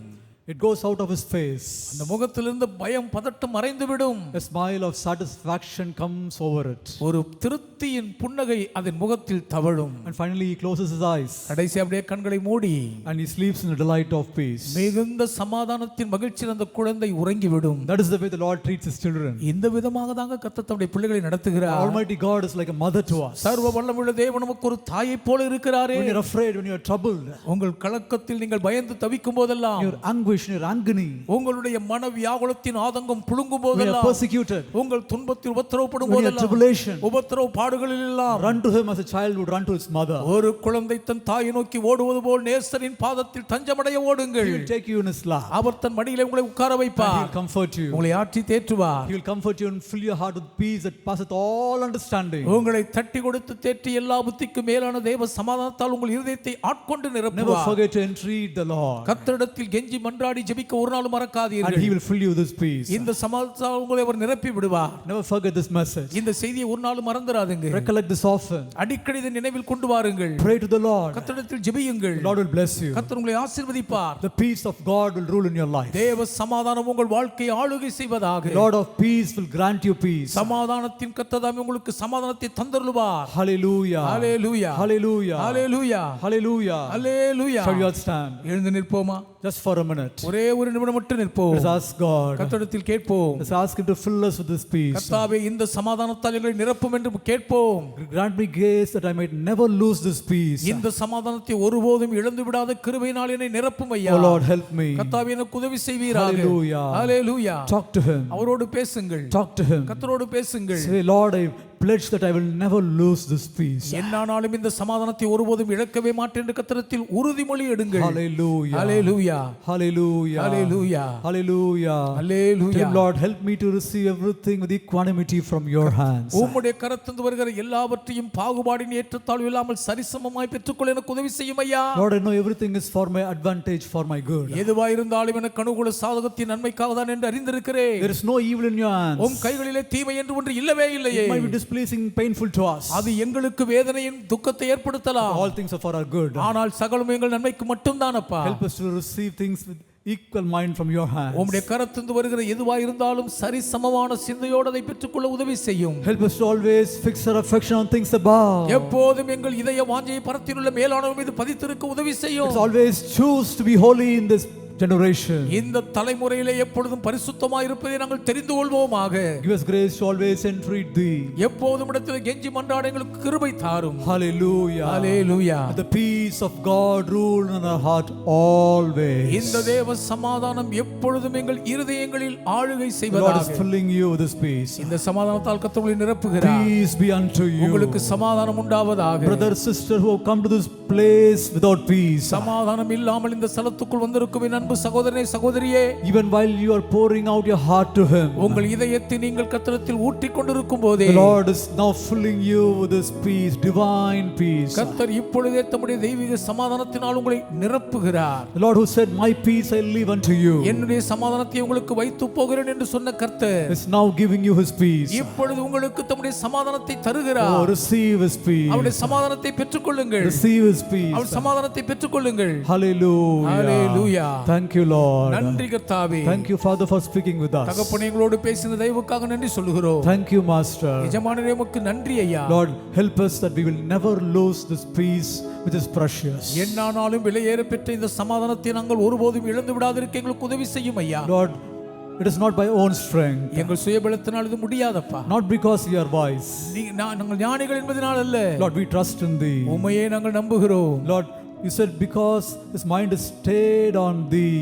It goes out of his face. அந்த முகத்திலிருந்து பயம் பதட்டம் மறைந்துவிடும். A smile of satisfaction comes over it. ஒரு திருப்தியின் புன்னகை அதன் முகத்தில் தவழும். And finally he closes his eyes. கடைசி அப்படியே கண்களை மூடி And he sleeps in the delight of peace. மிகுந்த சமாதானத்தின் மகிழ்ச்சியில் அந்த குழந்தை உறங்கிவிடும். That is the way the Lord treats his children. இந்த விதமாக தாங்க கர்த்தர் தம்முடைய பிள்ளைகளை நடத்துகிறார். Almighty God is like a mother to us. சர்வ வல்லமையுள்ள தேவன் நமக்கு ஒரு தாயை போல இருக்கிறாரே. When you're afraid, when you're troubled, உங்கள் கலக்கத்தில் நீங்கள் பயந்து தவிக்கும் போதெல்லாம், your anguish, your agony, உங்களுடைய மன வியாகுலத்தின் ஆதங்கம் புழுங்கும் when you're போதெல்லாம், persecuted, உங்கள் துன்பத்தில் உபத்திரவப்படும் when you're in போதெல்லாம், tribulation, உபத்திரவ பாடுகளில் எல்லாம் run to him as a child would run to his mother. ஒரு குழந்தை தன் தாயை நோக்கி ஓடுவது போல் நேசரின் பாதத்தில் தஞ்சமடைய ஓடுங்கள். He will take you in his lap. அவர் தன் மடியிலே உங்களை உட்கார And he வைப்பார். will comfort you. உங்களை ஆற்றி தேற்றுவார். He will comfort you and fill your heart with peace that passeth all understanding. உங்களை தட்டி கொடுத்து தேற்றி எல்லா புத்திக்கும் மேலான தேவ சமாதானத்தால் உங்கள் இருதயத்தை ஆட்கொண்டு Never நிரப்புவார். forget to entreat the Lord. கர்த்தரிடத்தில் கெஞ்சி மன்றாடி ஜெபிக்க ஒரு நாள் And மறக்காதீர்கள். he will fill you with his peace. இந்த சமாதானத்தால் உங்களை அவர் நிரப்பி விடுவார். Never forget this message. இந்த செய்தியை ஒரு நாள் மறந்துடாதீங்க. Recollect this often. அடிக்கடி இதை நினைவில் கொண்டு வாருங்கள். Pray to the Lord. கர்த்தரிடத்தில் ஜெபியுங்கள். The Lord will bless you. கர்த்தர் உங்களை ஆசீர்வதிப்பார். The peace of God will rule in your life. தேவ சமாதானம் உங்கள் வாழ்க்கையை ஆளுகை செய்வதாக. The Lord of peace will grant you peace. சமாதானத்தின் கர்த்தர் உங்களுக்கு சமாதானத்தை தந்தருளுவார். Hallelujah. Hallelujah. Hallelujah. Hallelujah. Hallelujah. Hallelujah. Shall we all stand? எழுந்து நிற்போமா? Just for a minute. ஒரே ஒரு நிமிடம் மட்டும் நிற்போம். Let's ask God. கர்த்தரிடத்தில் கேட்போம். Let's ask him to fill us with this peace. கர்த்தாவே இந்த சமாதானத்தால் எங்களை நிரப்பும் என்று கேட்போம். Grant me grace that I might never lose this peace. இந்த சமாதானத்தை ஒருபோதும் இழந்து விடாத கிருபையினால் என்னை நிரப்பும் ஐயா. Oh Lord, help me. கர்த்தாவே எனக்கு உதவி செய்வீராக. Hallelujah. Hallelujah. Talk to him. அவரோடு பேசுங்கள். Talk to him. கர்த்தரோடு பேசுங்கள். Say, Lord, I pledge that I will never lose this peace. என்னானாலும் இந்த சமாதானத்தை ஒருபோதும் இழக்கவே மாட்டேன் என்று கர்த்தரிடத்தில் உறுதிமொழி எடுங்கள். Hallelujah. Hallelujah. Hallelujah. Hallelujah. Hallelujah. Hallelujah. Tell him, Lord, help me to receive everything with equanimity from your hands. உம்முடைய கரத்திலிருந்து வருகிற எல்லாவற்றையும் பாகுபாடின் ஏற்றத்தாழ்வு இல்லாமல் சரிசமமாய் பெற்றுக்கொள்ள எனக்கு உதவி செய்யும் ஐயா. Lord, I know everything is for my advantage, for my good. எதுவாய் இருந்தாலும் எனக்கு அனுகூல சாதகத்தின் நன்மைக்காக தான் என்று அறிந்திருக்கிறேன். There is no evil in your hands. உம் கைகளிலே தீமை என்று ஒன்று இல்லவே இல்லையே. It might be displeasing, painful to us. அது எங்களுக்கு வேதனையும் துக்கத்தை ஏற்படுத்தலாம். All things are for our good. ஆனால் சகலமும் எங்கள் நன்மைக்கு மட்டும் தானப்பா. Help us to receive things with equal mind from your hands. உம்முடைய கரத்திலிருந்து வருகிற எதுவாய் இருந்தாலும் சரிசமமான சிந்தையோடு அதை பெற்றுக்கொள்ள உதவி செய்யும். Help us to always fix our affection on things above. எப்போதும் எங்கள் இதய வாஞ்சையை பரத்திலுள்ள மேலானவர் மீது பதித்திருக்க உதவி செய்யும். Let's always choose to be holy in this generation. இந்த தலைமுறையிலே எப்பொழுதும் பரிசுத்தமாய் இருப்பதை நாங்கள் தெரிந்து கொள்வோமாக. Give us grace to always entreat thee. எப்போதும் இடத்தில் கெஞ்சி மன்றாட எங்களுக்கு கிருபை தாரும். Hallelujah. Hallelujah. The peace of God rule in our heart always. இந்த தேவ சமாதானம் எப்பொழுதும் எங்கள் இருதயங்களில் ஆளுகை The Lord is செய்வதாக. filling you with this peace. இந்த சமாதானத்தால் கர்த்தர் உங்களை நிரப்புகிறார். Peace be unto you. உங்களுக்கு சமாதானம் உண்டாவதாக. Brother, sister who have come to this place without peace. சமாதானம் இல்லாமல் இந்த ஸ்தலத்துக்குள் வந்திருக்கும் என் அன்பு சகோதரனே சகோதரியே, Even while you are pouring out your heart to him, உங்கள் இதயத்தை நீங்கள் கர்த்தரிடத்தில் ஊற்றிக் கொண்டிருக்கும் போதே the Lord is now filling you with this peace, divine peace. கர்த்தர் இப்பொழுதே தம்முடைய தெய்வீக சமாதானத்தினால் உங்களை நிரப்புகிறார். The Lord who said, my peace I leave unto you, என்னுடைய சமாதானத்தை உங்களுக்கு வைத்து போகிறேன் என்று சொன்ன கர்த்தர் is now giving you his peace. இப்பொழுது உங்களுக்கு தம்முடைய சமாதானத்தை தருகிறார். Oh, receive his peace. அவருடைய சமாதானத்தை பெற்றுக்கொள்ளுங்கள். Receive his peace. அவர் சமாதானத்தை பெற்றுக்கொள்ளுங்கள். Hallelujah. Hallelujah. Thank you, Lord. நன்றி கர்த்தாவே. Thank you, Father, for speaking with us. தகப்பனே எங்களோடு பேசின தயவுக்காக நன்றி சொல்லுகிறோம். Thank you, Master. எஜமானரே உமக்கு நன்றி ஐயா. Lord, help us that we will never lose this peace which is precious. என்னானாலும் விலையேற பெற்ற இந்த சமாதானத்தை நாங்கள் ஒருபோதும் இழந்து விடாதிருக்க எங்களுக்கு உதவி செய்யும் ஐயா. Lord, it is not by own strength, எங்கள் சுயபலத்தினால் இது முடியாதப்பா. not because we are wise. நாங்கள் ஞானிகள் என்பதனால் அல்ல. Lord, we trust in thee. உம்மையே நாங்கள் நம்புகிறோம். Lord, you said because his mind is stayed on thee,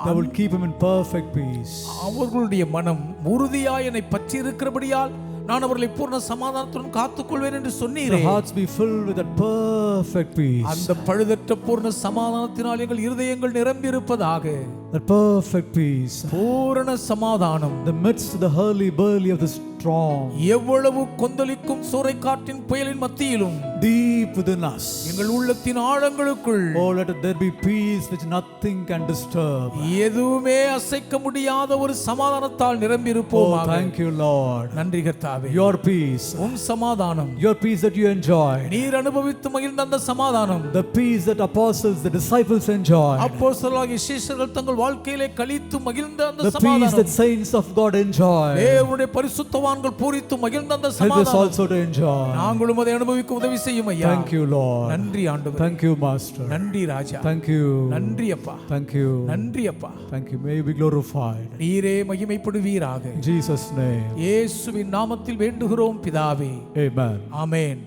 thou will keep him in perfect peace. அவர்களுடைய மனம் உறுதியாய் என்னை பற்றி இருக்கிறபடியால் நான் அவர்களை பூர்ண சமாதானத்துடன் காத்துக்கொள்வேன் என்று சொன்னீரே. Their hearts be filled with that perfect peace. அந்த பழுதற்ற பூர்ண சமாதானத்தினால் எங்கள் இருதயங்கள் நிரம்பி இருப்பதாக. That perfect peace. பூரண சமாதானம் The midst of the hurly burly of this storm, எவ்வளவு கொந்தளிக்கும் சூறைக்காற்றின் புயலின் மத்தியிலும் deep within us, எங்கள் உள்ளத்தின் ஆழங்களுக்குள் oh, let there be peace which nothing can disturb. எதுவுமே அசைக்க முடியாத ஒரு சமாதானத்தால் Oh, நிரம்பியிருப்போமாக. thank you, Lord. நன்றி கர்த்தாவே. Your peace, உம் சமாதானம், your peace that you enjoy, நீர் அனுபவித்து மகிழ்ந்த அந்த சமாதானம், the peace that apostles, the disciples enjoy, அப்போஸ்தலராகிய சீஷர்கள் தங்கள் வாழ்க்கையிலே கழித்து மகிழ்ந்த அந்த the peace சமாதானம், that saints of God enjoy. தேவனுடைய பரிசுத்தவான்கள் பூரித்து மகிழ்ந்த அந்த Help us சமாதானம் also to enjoy. நாங்களும் அதை அனுபவிக்க உதவி செய்யும் ஐயா. Thank you, Lord. நன்றி ஆண்டவரே. Thank you, Master. நன்றி ராஜா. Thank you. நன்றி அப்பா. Thank you. நன்றி அப்பா. Thank you. May you be glorified. நீரே மகிமைப்படுவீராக. In Jesus' name. இயேசுவின் நாமத்தில் வேண்டுகிறோம் பிதாவே. Amen. ஆமென்.